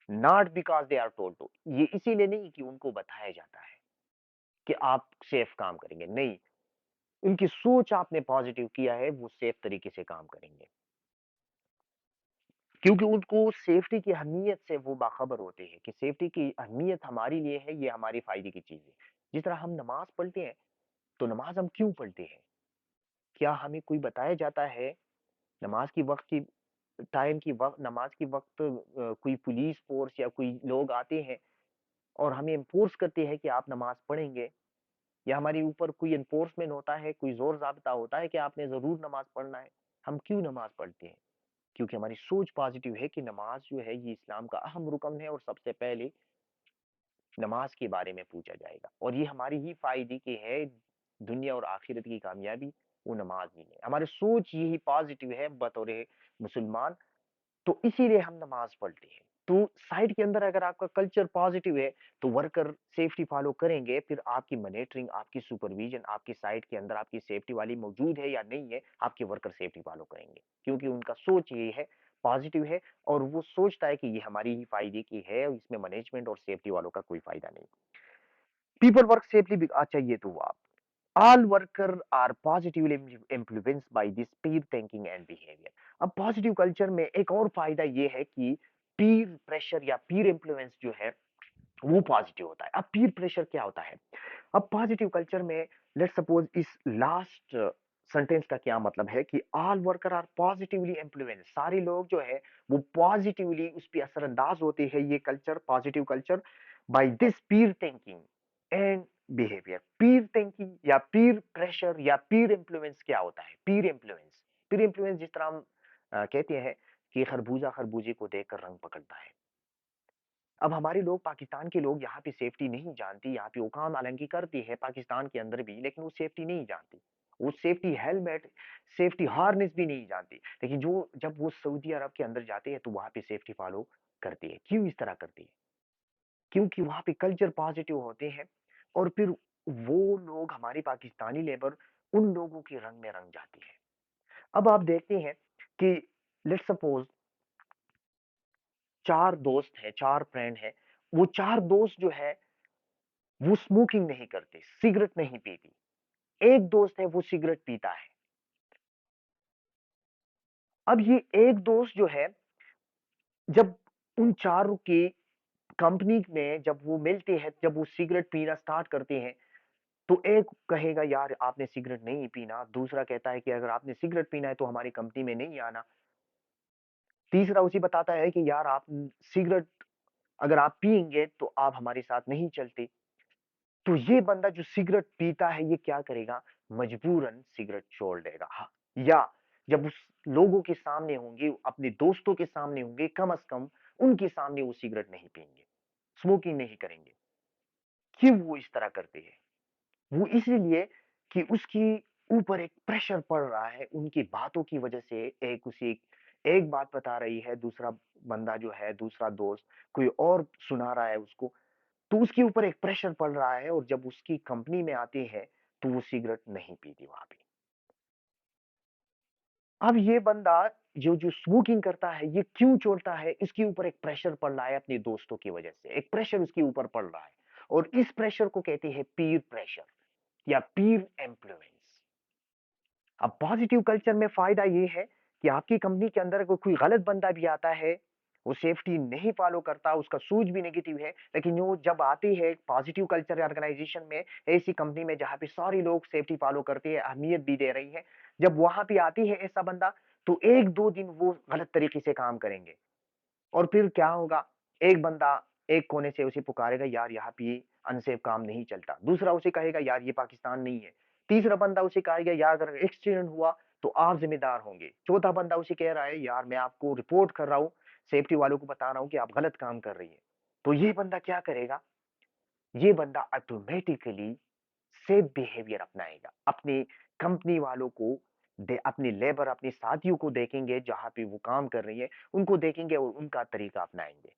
A: not because they are told to, ये इसीलिए नहीं कि उनको बताया जाता है कि आप सेफ काम करेंगे, नहीं, उनकी सोच आपने पॉजिटिव किया है, वो सेफ तरीके से काम करेंगे क्योंकि उनको सेफ्टी की अहमियत से वो बाखबर होते हैं कि सेफ्टी की अहमियत हमारे लिए है, ये हमारी फायदे की चीज है। जिस तरह हम नमाज पढ़ते हैं, तो नमाज हम क्यों पढ़ते हैं, क्या हमें कोई बताया जाता है नमाज की वक्त की टाइम की वक्त नमाज की वक्त कोई पुलिस फोर्स या कोई लोग आते हैं और हमें इम्पोर्स करते हैं कि आप नमाज पढ़ेंगे, या हमारे ऊपर कोई एनफोर्समेंट होता है, कोई जोर जाब्ता होता है कि आपने जरूर नमाज पढ़ना है। हम क्यों नमाज पढ़ते हैं, क्योंकि हमारी सोच पॉजिटिव है कि नमाज जो है ये इस्लाम का अहम रुकन है और सबसे पहले नमाज के बारे में पूछा जाएगा, और ये हमारी ही फायदे की है, दुनिया और आखिरत की कामयाबी वो नमाज ही है। हमारी सोच यही पॉजिटिव है बतौर मुसलमान, तो इसीलिए हम नमाज पढ़ते हैं। तो साइट के अंदर अगर आपका कल्चर पॉजिटिव है तो वर्कर सेफ्टी फॉलो करेंगे, फिर आपकी मॉनिटरिंग, आपकी सुपरविजन, आपकी साइट के अंदर आपकी सेफ्टी वाली मौजूद है या नहीं है, आपके वर्कर सेफ्टी फॉलो करेंगे क्योंकि उनका सोच ये है, पॉजिटिव है, और वो सोचता है कि ये हमारी ही फायदे की है और इसमें मैनेजमेंट और सेफ्टी वालों का कोई फायदा नहीं। पीपल वर्क सेफली, अच्छा ये तो हुआ। All workers are positively influenced by this peer thinking and behavior। अब पॉजिटिव कल्चर में एक और फायदा ये है कि पीर प्रेशर या पीर इन्फ्लुएंस जो है वो पॉजिटिव होता है। अब पीर प्रेशर क्या होता है, अब पॉजिटिव कल्चर में लेट्स सपोज इस लास्ट सेंटेंस का क्या मतलब है कि all worker are positively influence, सारे लोग जो है वो पॉजिटिवली उस पर असरअंदाज होते हैं, ये culture, positive culture, by this peer thinking and behaviour. Peer thinking या पीर प्रेशर या पीर इन्फ्लुएंस क्या होता है? पीर इन्फ्लुएंस, पीर इन्फ्लुएंस जिस तरह हम कहते हैं कि खरबूजा खरबूजे को देखकर रंग पकड़ता है। अब हमारे लोग, पाकिस्तान के लोग यहाँ पे सेफ्टी नहीं जानती, यहाँ पे ओकाम आलमगी करती है पाकिस्तान के अंदर भी, लेकिन वो सेफ्टी नहीं जानती। वो सेफ्टी हेलमेट, सेफ्टी हार्नेस भी नहीं जानती। लेकिन जो जब वो सऊदी अरब के अंदर जाते हैं तो वहाँ पे सेफ्टी फॉलो करती है। क्यों इस तरह करती है? क्योंकि वहाँ पे कल्चर पॉजिटिव होते हैं और फिर वो लोग, हमारी पाकिस्तानी लेबर उन लोगों के रंग में रंग जाती है। अब आप देखते हैं कि लेट्स सपोज 4 दोस्त हैं, 4 फ्रेंड हैं, वो 4 दोस्त जो है वो स्मोकिंग नहीं करते, सिगरेट नहीं पीती। एक दोस्त है वो सिगरेट पीता है। अब ये एक दोस्त जो है, जब उन चारों की कंपनी में जब वो मिलते हैं, जब वो सिगरेट पीना स्टार्ट करते हैं, तो एक कहेगा यार आपने सिगरेट नहीं पीना, दूसरा कहता है कि अगर आपने सिगरेट पीना है तो हमारी कंपनी में नहीं आना, तीसरा उसे बताता है कि यार आप सिगरेट अगर आप पिएंगे तो आप हमारे साथ नहीं चलते। तो ये बंदा जो सिगरेट पीता है ये क्या करेगा? मजबूरन सिगरेट छोड़ देगा। हाँ, या जब उस लोगों के सामने होंगे, अपने दोस्तों के सामने होंगे, कम से कम उनके सामने वो सिगरेट नहीं पिएंगे, स्मोकिंग नहीं करेंगे। क्यों वो इस तरह करते हैं? वो इसलिए कि उसकी ऊपर एक प्रेशर पड़ रहा है उनकी बातों की वजह से। एक उसी एक बात बता रही है, दूसरा बंदा जो है, दूसरा दोस्त कोई और सुना रहा है उसको, तो उसके ऊपर एक प्रेशर पड़ रहा है और जब उसकी कंपनी में आते हैं तो वो सिगरेट नहीं पीती वहां पे। अब ये बंदा जो जो स्मोकिंग करता है ये क्यों छोड़ता है? इसके ऊपर एक प्रेशर पड़ रहा है अपने दोस्तों की वजह से, एक प्रेशर उसके ऊपर पड़ रहा है और इस प्रेशर को कहते हैं पीर प्रेशर या पीर इन्फ्लुएंस। अब पॉजिटिव कल्चर में फायदा ये है कि आपकी कंपनी के अंदर अगर कोई गलत बंदा भी आता है, वो सेफ्टी नहीं फॉलो करता, उसका सूझ भी नेगेटिव है, लेकिन वो जब आती है पॉजिटिव कल्चर ऑर्गेनाइजेशन में, ऐसी कंपनी में जहां पे सारे लोग सेफ्टी फॉलो करते हैं, अहमियत भी दे रही है, जब वहां पे आती है ऐसा बंदा, तो एक दो दिन वो गलत तरीके से काम करेंगे और फिर क्या होगा? एक बंदा एक कोने से उसे पुकारेगा यार यहाँ पे अनसेफ काम नहीं चलता, दूसरा उसे कहेगा यार ये पाकिस्तान नहीं है, तीसरा बंदा उसे कहेगा यार अगर एक्सीडेंट हुआ तो आप जिम्मेदार होंगे, चौथा बंदा उसे कह रहा है यार मैं आपको रिपोर्ट कर रहा हूँ, सेफ्टी वालों को बता रहा हूँ कि आप गलत काम कर रही है। तो ये बंदा क्या करेगा? ये बंदा ऑटोमेटिकली सेफ बिहेवियर अपनाएगा, अपनी कंपनी वालों को अपने लेबर, अपने साथियों को देखेंगे जहां पे वो काम कर रही है, उनको देखेंगे और उनका तरीका अपनाएंगे।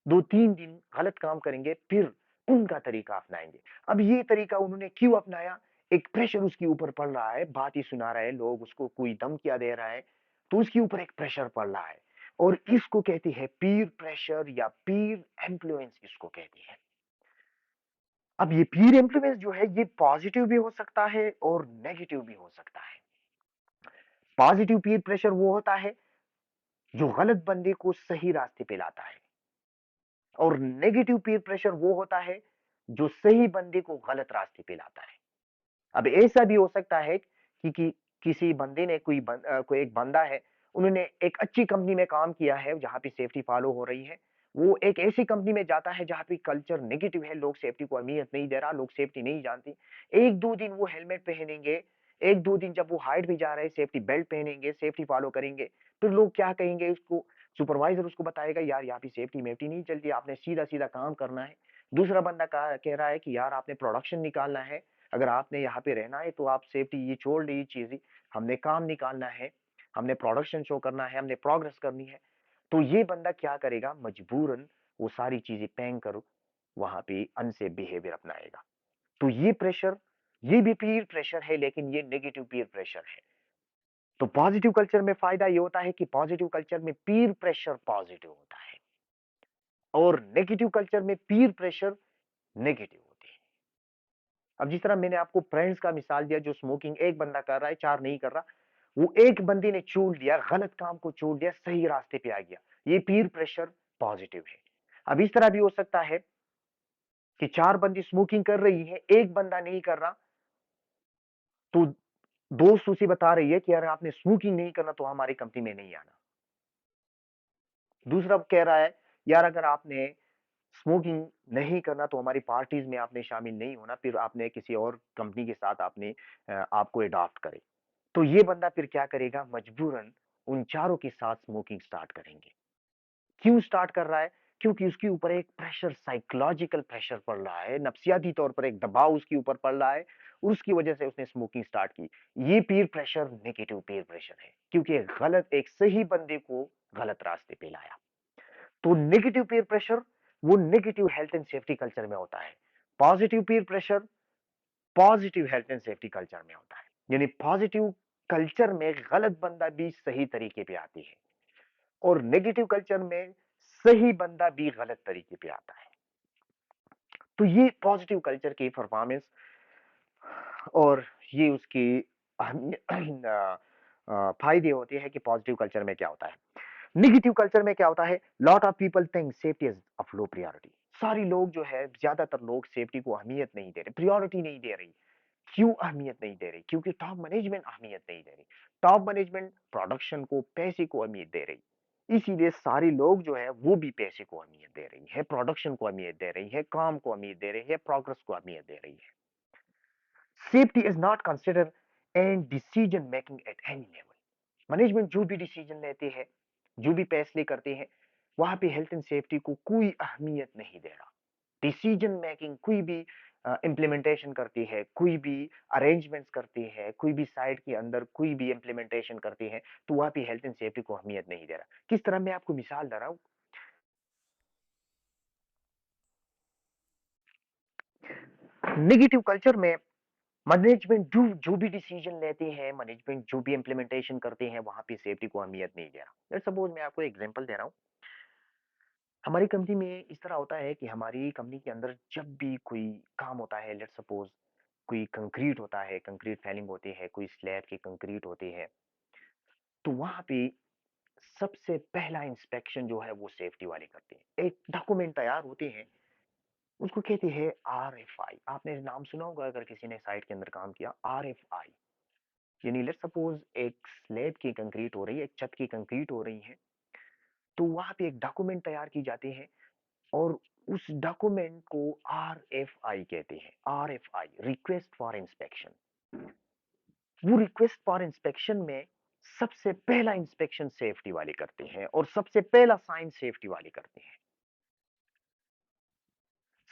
A: 2-3 दिन गलत काम करेंगे, फिर उनका तरीका अपनाएंगे। अब ये तरीका उन्होंने क्यों अपनाया? एक प्रेशर उसके ऊपर पड़ रहा है, बात ही सुना रहे लोग उसको, कोई धमकियां दे रहा है, तो उसके ऊपर एक प्रेशर पड़ रहा है और इसको कहते हैं पीर प्रेशर या पीर इन्फ्लुएंस इसको कहते हैं। अब ये पीर इन्फ्लुएंस जो है ये पॉजिटिव भी हो सकता है और नेगेटिव भी हो सकता है। पॉजिटिव पीर प्रेशर वो होता है जो गलत बंदे को सही रास्ते पे लाता है और नेगेटिव पीर प्रेशर वो होता है जो सही बंदे को गलत रास्ते पे लाता है। अब ऐसा भी हो सकता है कि किसी बंदे ने कोई एक बंदा है, उन्होंने एक अच्छी कंपनी में काम किया है जहाँ पे सेफ्टी फॉलो हो रही है, वो एक ऐसी कंपनी में जाता है जहाँ पे कल्चर नेगेटिव है, लोग सेफ्टी को अहमियत नहीं दे रहा, लोग सेफ्टी नहीं जानती। एक दो दिन वो हेलमेट पहनेंगे, एक दो दिन जब वो हाइट भी जा रहे हैं सेफ्टी बेल्ट पहनेंगे, सेफ्टी फॉलो करेंगे, तो लोग क्या कहेंगे उसको? सुपरवाइजर उसको बताएगा यार यहाँ पे सेफ्टी मेफ्टी नहीं चलती, आपने सीधा सीधा काम करना है। दूसरा बंदा कह रहा है कि यार आपने प्रोडक्शन निकालना है, अगर आपने यहाँ पे रहना है तो आप सेफ्टी ये छोड़ दी चीजें, हमने काम निकालना है, हमने प्रोडक्शन शो करना है, हमने प्रोग्रेस करनी है। तो ये बंदा क्या करेगा? मजबूरन वो सारी चीजें पैंग कर वहां पे अनसेफ बिहेवियर अपनाएगा। तो ये प्रेशर, ये भी पीर प्रेशर है लेकिन ये नेगेटिव पीर प्रेशर है। तो पॉजिटिव कल्चर में फायदा ये होता है कि पॉजिटिव कल्चर में पीर प्रेशर पॉजिटिव होता है और नेगेटिव कल्चर में पीर प्रेशर नेगेटिव होती है। अब जिस तरह मैंने आपको फ्रेंड्स का मिसाल दिया, जो स्मोकिंग एक बंदा कर रहा है, 4 नहीं कर रहा, वो एक बंदे ने छोड़ दिया, गलत काम को छोड़ दिया, सही रास्ते पे आ गया, ये पीर प्रेशर पॉजिटिव है। अब इस तरह भी हो सकता है कि 4 बंदे स्मोकिंग कर रही है, एक बंदा नहीं कर रहा, तो दोस्त उसे बता रही है कि यार आपने स्मोकिंग नहीं करना तो हमारी कंपनी में नहीं आना। दूसरा कह रहा है यार अगर आपने स्मोकिंग नहीं करना तो हमारी पार्टीज में आपने शामिल नहीं होना, फिर आपने किसी और कंपनी के साथ आपने आपको अडॉप्ट करे। तो ये बंदा फिर क्या करेगा, मजबूरन उन चारों के साथ स्मोकिंग स्टार्ट करेंगे। क्यों स्टार्ट कर रहा है? क्योंकि उसके ऊपर एक प्रेशर, साइकोलॉजिकल प्रेशर पड़ रहा है, नफ्सियाती तौर पर एक दबाव उसके ऊपर पड़ रहा है, उसकी वजह से उसने स्मोकिंग स्टार्ट की। ये peer pressure negative peer pressure है, क्योंकि एक सही बंदे को गलत रास्ते पे लाया। तो नेगेटिव पीयर प्रेशर वो negative health and safety culture में होता है। Positive peer pressure positive health and safety culture में होता है। यानी पॉजिटिव कल्चर में गलत बंदा भी सही तरीके पे आती है, और नेगेटिव कल्चर में सही बंदा भी गलत तरीके पे आता है। तो ये पॉजिटिव कल्चर की परफॉर्मेंस, और ये उसकी फायदे होते हैं कि पॉजिटिव कल्चर में क्या होता है। नेगेटिव कल्चर में क्या होता है, lot of people think safety is of low priority. सारी लोग जो है, ज्यादातर लोग सेफ्टी को अहमियत नहीं दे रहे, प्रायोरिटी नहीं दे रही। क्यों अहमियत नहीं दे रही? क्योंकि टॉप मैनेजमेंट अहमियत नहीं दे रही। टॉप मैनेजमेंट प्रोडक्शन को, पैसे को अहमियत दे रही। इसीलिए सारे लोग जो है वो भी पैसे को अहमियत दे रही है, प्रोडक्शन को अहमियत दे रही है, काम को अहमियत दे रही है, प्रोग्रेस को अहमियत दे रही है। Safety is not consider and decision making at any level. Management जो भी डिसीजन लेते हैं, जो भी फैसले करते हैं, वहां पे हेल्थ एंड सेफ्टी को कोई अहमियत नहीं दे रहा। डिसीजन मेकिंग कोई भी इम्प्लीमेंटेशन करती है, कोई भी अरेंजमेंट्स करती है, कोई भी साइट के अंदर कोई भी इम्प्लीमेंटेशन करती है, तो वहां पे हेल्थ एंड सेफ्टी को अहमियत नहीं दे रहा। किस तरह? मैं आपको मिसाल दे रहा हूँ। नेगेटिव कल्चर में मैनेजमेंट जो जो भी डिसीजन लेते हैं, मैनेजमेंट जो भी इम्प्लीमेंटेशन करते हैं, वहां पे सेफ्टी को अहमियत नहीं दे रहा। लेट्स सपोज मैं आपको एग्जांपल दे रहा हूँ। हमारी कंपनी में इस तरह होता है कि हमारी कंपनी के अंदर जब भी कोई काम होता है, लेट्स सपोज कोई कंक्रीट होता है, कंक्रीट फैलिंग होती है, कोई स्लैब की कंक्रीट होती है, तो वहां पे सबसे पहला इंस्पेक्शन जो है वो सेफ्टी वाले करते हैं। एक डॉक्यूमेंट तैयार होते हैं, उसको कहते हैं RFI। आपने नाम सुना होगा अगर किसी ने साइट के अंदर काम किया, RFI। यानी लेट्स सपोज एक स्लैब की कंक्रीट हो रही है, एक छत की कंक्रीट हो रही है, तो वहां पे एक डॉक्यूमेंट तैयार की जाती है, और उस डॉक्यूमेंट को RFI कहते हैं। RFI, request for inspection. वो रिक्वेस्ट फॉर इंस्पेक्शन में सबसे पहला इंस्पेक्शन सेफ्टी वाले करते हैं, और सबसे पहला साइन सेफ्टी वाले करते हैं।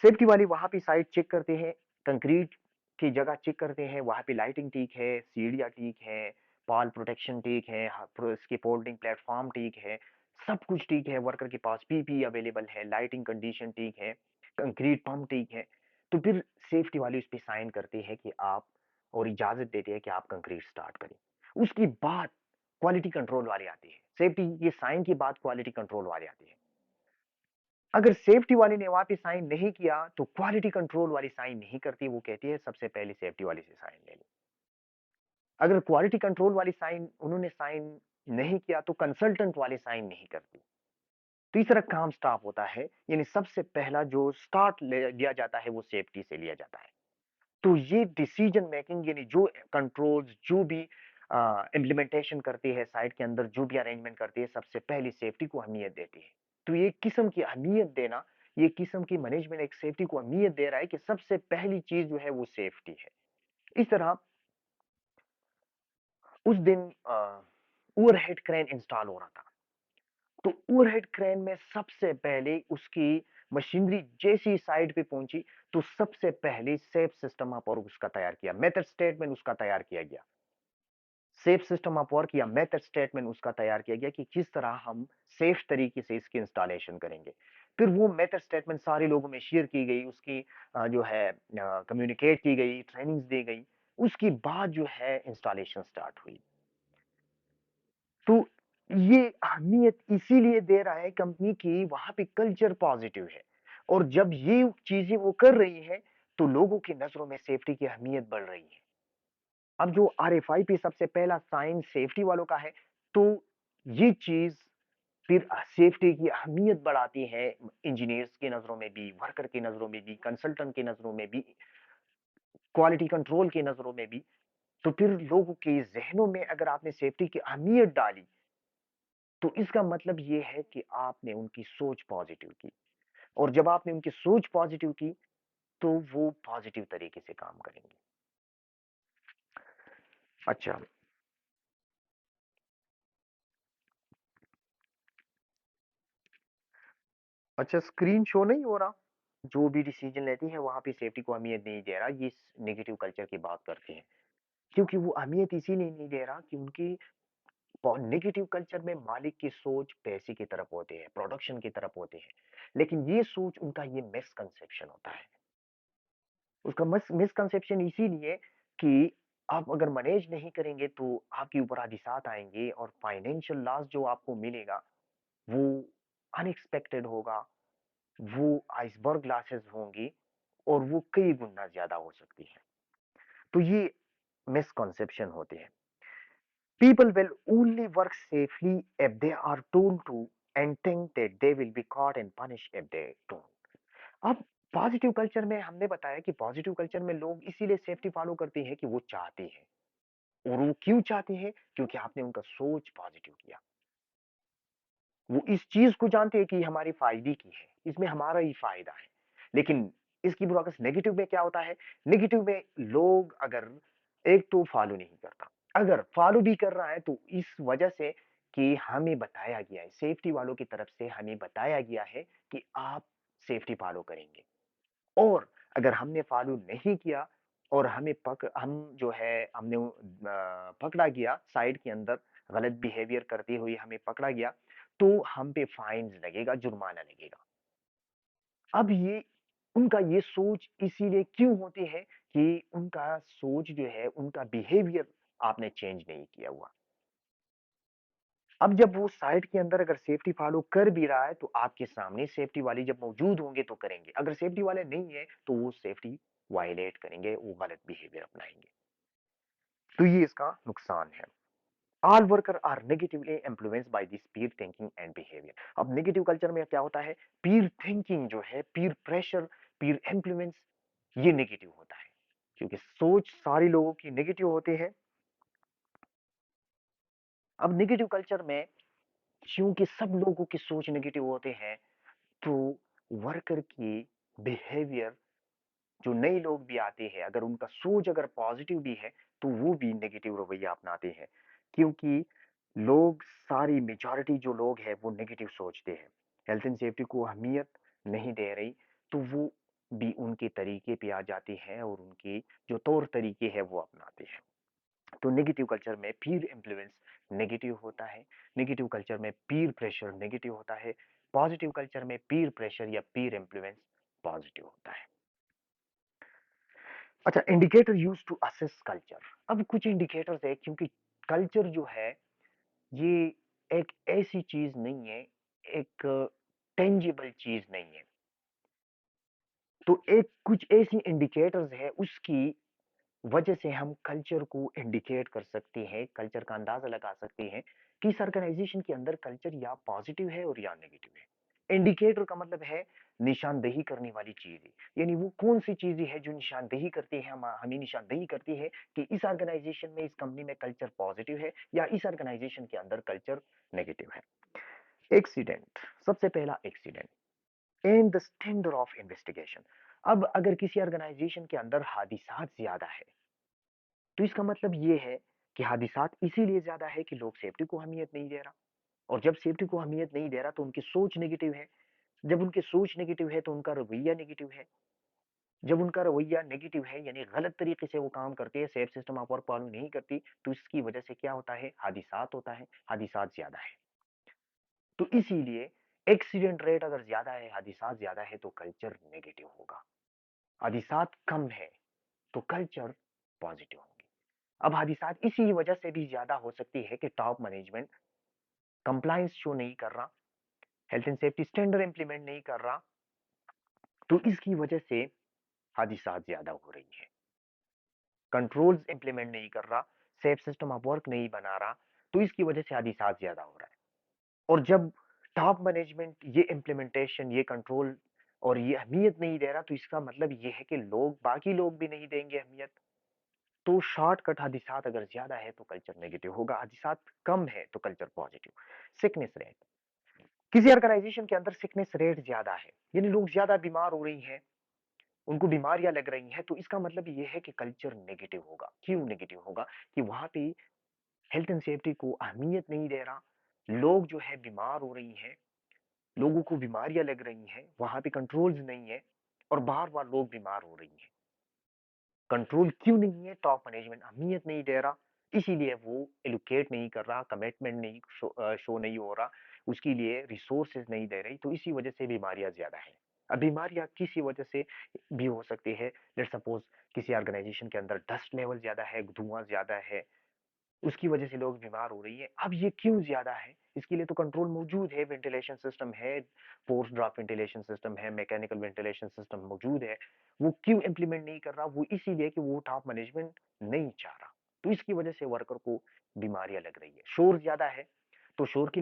A: सेफ्टी वाले वहां पे साइट चेक करते हैं, कंक्रीट की जगह चेक करते हैं, वहां पे लाइटिंग ठीक है, सीढ़ियां ठीक है, पॉल प्रोटेक्शन ठीक है, इसके फोल्डिंग प्लेटफॉर्म ठीक है, सब कुछ ठीक है, वर्कर के पास पीपी अवेलेबल है, लाइटिंग कंडीशन ठीक है, कंक्रीट पंप ठीक है। तो फिर सेफ्टी वाले उस पर साइन करते हैं कि आप, और इजाजत देते हैं कि आप कंक्रीट स्टार्ट करें। उसके बाद क्वालिटी कंट्रोल वाले आते हैं। सेफ्टी ये साइन के बाद क्वालिटी कंट्रोल वाले आते हैं। अगर सेफ्टी वाली ने वहां पे साइन नहीं किया तो क्वालिटी कंट्रोल वाली साइन नहीं करती, वो कहती है सबसे पहले सेफ्टी वाली से साइन ले लो। अगर क्वालिटी कंट्रोल वाली साइन उन्होंने साइन नहीं किया तो कंसल्टेंट वाली साइन नहीं करती। तो इस तरह काम स्टाफ होता है, यानी सबसे पहला जो स्टार्ट लिया जाता है वो सेफ्टी से लिया जाता है। तो ये डिसीजन मेकिंग, यानी जो कंट्रोल्स, जो भी इम्प्लीमेंटेशन करती है साइट के अंदर, जो भी अरेंजमेंट करती है, सबसे पहले सेफ्टी को अहमियत देती है। तो ये किस्म की अहमियत देना, ये किस्म की मैनेजमेंट एक सेफ्टी को अहमियत दे रहा है कि सबसे पहली चीज जो है वो सेफ्टी है। इस तरह उस दिन ओवरहेड क्रेन इंस्टॉल हो रहा था। तो ओवरहेड क्रेन में सबसे पहले उसकी मशीनरी जैसी साइट पे पहुंची, तो सबसे पहले सेफ सिस्टम ऑफ वर्क उसका तैयार किया, मेथड स्टेटमेंट उसका तैयार किया गया। सेफ सिस्टम ऑफ वर्क या मेथड स्टेटमेंट उसका तैयार किया गया कि किस तरह हम सेफ तरीके से इसकी इंस्टॉलेशन करेंगे। फिर वो मेथड स्टेटमेंट सारे लोगों में शेयर की गई, उसकी जो है कम्युनिकेट की गई, ट्रेनिंग्स दी गई। उसके बाद जो है इंस्टॉलेशन स्टार्ट हुई। तो ये अहमियत इसीलिए दे रहा है कंपनी की, वहां पे कल्चर पॉजिटिव है, और जब ये चीजें वो कर रही है तो लोगों की नजरों में सेफ्टी की अहमियत बढ़ रही है। अब जो RFI पे सबसे पहला साइन सेफ्टी वालों का है, तो ये चीज फिर सेफ्टी की अहमियत बढ़ाती है इंजीनियर्स की नजरों में भी, वर्कर की नजरों में भी, कंसल्टेंट की नजरों में भी, क्वालिटी कंट्रोल की नजरों में भी। तो फिर लोगों के ज़हनों में अगर आपने सेफ्टी की अहमियत डाली, तो इसका मतलब ये है कि आपने उनकी सोच पॉजिटिव की, और जब आपने उनकी सोच पॉजिटिव की, तो वो पॉजिटिव तरीके से काम करेंगे। अच्छा। अच्छा, स्क्रीन शो नहीं हो रहा? जो भी डिसीजन लेती है वहाँ पे सेफ्टी को अहमियत नहीं दे रहा, ये नेगेटिव कल्चर की बात करते हैं। क्योंकि वो अहमियत इसीलिए नहीं दे रहा कि उनकी नेगेटिव कल्चर में मालिक की सोच पैसे की तरफ होते हैं, प्रोडक्शन की तरफ होते हैं। लेकिन ये सोच उनका ये मिसकंसेप्शन होता है। उसका मिसकंसेप्शन इसीलिए कि आप अगर मैनेज नहीं करेंगे तो आपके ऊपर हादिसात आएंगे, और फाइनेंशियल लॉस जो आपको मिलेगा वो अनएक्सपेक्टेड होगा, वो आइसबर्ग लॉसेस होंगी, और वो कई गुना ज्यादा हो सकती है। तो ये मिसकंसेप्शन होते हैं। People will only work safely if they are told to, and think that they will be caught and punished if they don't. अब पॉजिटिव कल्चर में हमने बताया कि पॉजिटिव कल्चर में लोग इसीलिए सेफ्टी फॉलो करते हैं कि वो चाहते हैं, और वो क्यों चाहते हैं? क्योंकि आपने उनका सोच पॉजिटिव किया। वो इस चीज को जानते हैं कि ये हमारे फायदे की है, इसमें हमारा ही फायदा है। लेकिन इसकी बुराकस नेगेटिव में क्या होता है? नेगेटिव में लोग अगर एक तो फॉलो नहीं करता, अगर फॉलो भी कर रहा है तो इस वजह से कि हमें बताया गया है, सेफ्टी वालों की तरफ से हमें बताया गया है कि आप सेफ्टी फॉलो करेंगे। और अगर हमने फॉलो नहीं किया, और हम जो है हमने पकड़ा गया साइड के अंदर, गलत बिहेवियर करते हुए हमें पकड़ा गया, तो हम पे फाइन्स लगेगा, जुर्माना लगेगा। अब ये उनका ये सोच इसीलिए क्यों होती है कि उनका सोच जो है, उनका बिहेवियर आपने चेंज नहीं किया हुआ। अब जब वो साइट के अंदर अगर सेफ्टी फॉलो कर भी रहा है, तो आपके सामने सेफ्टी वाले जब मौजूद होंगे तो करेंगे। अगर सेफ्टी वाले नहीं है तो वो सेफ्टी वायलेट करेंगे, वो गलत बिहेवियर अपनाएंगे। तो ये इसका नुकसान है। All worker are negatively influenced by this peer thinking and behaviour. अब नेगेटिव कल्चर में क्या होता है? पीर थिंकिंग जो है, पीर प्रेशर, पीर इन्फ्लुएंस, ये नेगेटिव होता है, क्योंकि सोच सारे लोगों की नेगेटिव होते हैं। अब नेगेटिव कल्चर में क्योंकि सब लोगों की सोच नेगेटिव होते हैं, तो वर्कर की बिहेवियर, जो नए लोग भी आते हैं, अगर उनका सोच अगर पॉजिटिव भी है, तो वो भी नेगेटिव रवैया अपनाते हैं। क्योंकि लोग, सारी मेजॉरिटी जो लोग हैं वो नेगेटिव सोचते हैं, हेल्थ एंड सेफ्टी को अहमियत नहीं दे रही, तो वो भी उनके तरीके पे आ जाते हैं, और उनके जो तौर तरीके हैं वो अपनाते हैं। तो नेगेटिव कल्चर में पीर इन्फ्लुएंस नेगेटिव होता है, नेगेटिव कल्चर में पीर प्रेशर नेगेटिव होता है, पॉजिटिव कल्चर में पीर प्रेशर या पीर इन्फ्लुएंस पॉजिटिव होता है। अच्छा, indicator use to assess culture. अब कुछ इंडिकेटर्स है, क्योंकि कल्चर जो है ये एक ऐसी चीज नहीं है, एक टेंजिबल चीज नहीं है। तो एक कुछ ऐसी इंडिकेटर्स है, उसकी वजह से हम कल्चर को इंडिकेट कर सकते हैं, कल्चर का अंदाजा लगा सकते हैं कि इस ऑर्गेनाइजेशन के अंदर कल्चर या पॉजिटिव है और या नेगेटिव है। इंडिकेटर का मतलब है निशानदेही करने वाली चीजें, यानी वो कौन सी चीजें है जो निशानदेही करती है, हमें निशानदेही करती है कि इस ऑर्गेनाइजेशन में, इस कंपनी में कल्चर पॉजिटिव है, या इस ऑर्गेनाइजेशन के अंदर कल्चर नेगेटिव है। एक्सीडेंट, सबसे पहला accident and the standard of investigation. अब अगर किसी ऑर्गेनाइजेशन के अंदर हादिसात ज्यादा है, तो इसका मतलब ये है कि हादिसात इसीलिए ज्यादा है कि लोग सेफ्टी को अहमियत नहीं दे रहा, और जब सेफ्टी को अहमियत नहीं दे रहा तो उनकी सोच नेगेटिव है। जब उनकी सोच नेगेटिव है तो उनका रवैया नेगेटिव है। जब उनका रवैया नेगेटिव है, यानी गलत तरीके से वो काम करते हैं, safe system of work follow नहीं करती, तो इसकी वजह से क्या होता है? हादिसात होता है, हादिसात ज्यादा है। तो इसीलिए एक्सीडेंट रेट अगर ज्यादा है, हादिसात ज्यादा है, तो कल्चर नेगेटिव होगा। हादिसात कम है तो कल्चर पॉजिटिव होगी। अब हादिसात इसी वजह से भी ज्यादा हो सकती है कि टॉप मैनेजमेंट कंप्लायंस शो नहीं कर रहा, health and safety standard implement नहीं कर रहा, तो इसकी वजह से हादिसात ज्यादा हो रही है। कंट्रोल्स इंप्लीमेंट नहीं कर रहा, सेफ सिस्टम ऑफ वर्क नहीं बना रहा, तो इसकी वजह से हादिसात ज्यादा हो रहा है। और जब टॉप मैनेजमेंट ये इम्प्लीमेंटेशन, ये कंट्रोल और ये अहमियत नहीं दे रहा, तो इसका मतलब ये है कि लोग, बाकी लोग भी नहीं देंगे अहमियत। तो शॉर्टकट हदीसात अगर ज्यादा है तो कल्चर नेगेटिव होगा, हदीसात कम है तो कल्चर पॉजिटिव। सिकनेस रेट, किसी ऑर्गेनाइजेशन के अंदर सिकनेस रेट ज्यादा है, यानी लोग ज्यादा बीमार हो रही हैं, उनको बीमारियां लग रही हैं, तो इसका मतलब ये है कि कल्चर नेगेटिव होगा। क्यों नेगेटिव होगा? कि वहां पे हेल्थ एंड सेफ्टी को अहमियत नहीं दे रहा, लोग जो है बीमार हो रही हैं, लोगों को बीमारियां लग रही हैं, वहां पे कंट्रोल्स नहीं है और बार बार लोग बीमार हो रही हैं। कंट्रोल क्यों नहीं है? टॉप मैनेजमेंट अहमियत नहीं दे रहा, इसीलिए वो एलोकेट नहीं कर रहा, कमिटमेंट नहीं शो नहीं हो रहा, उसके लिए रिसोर्सेज नहीं दे रही, तो इसी वजह से बीमारियां ज्यादा है। अब बीमारियां किसी वजह से भी हो सकती है, लेट सपोज किसी ऑर्गेनाइजेशन के अंदर डस्ट लेवल ज्यादा है, धुआं ज्यादा है, उसकी वजह से लोग बीमार हो रही है। अब ये क्यों ज्यादा है? इसके लिए तो कंट्रोल मौजूद है, वेंटिलेशन सिस्टम है, फोर्स ड्रॉप वेंटिलेशन सिस्टम है, मैकेनिकल वेंटिलेशन सिस्टम मौजूद है, वो क्यों इंप्लीमेंट नहीं कर रहा? वो इसीलिए कि वो टॉप मैनेजमेंट नहीं चाह रहा, तो इसकी वजह से वर्कर को बीमारियां लग रही है। शोर ज्यादा है, तो शोर की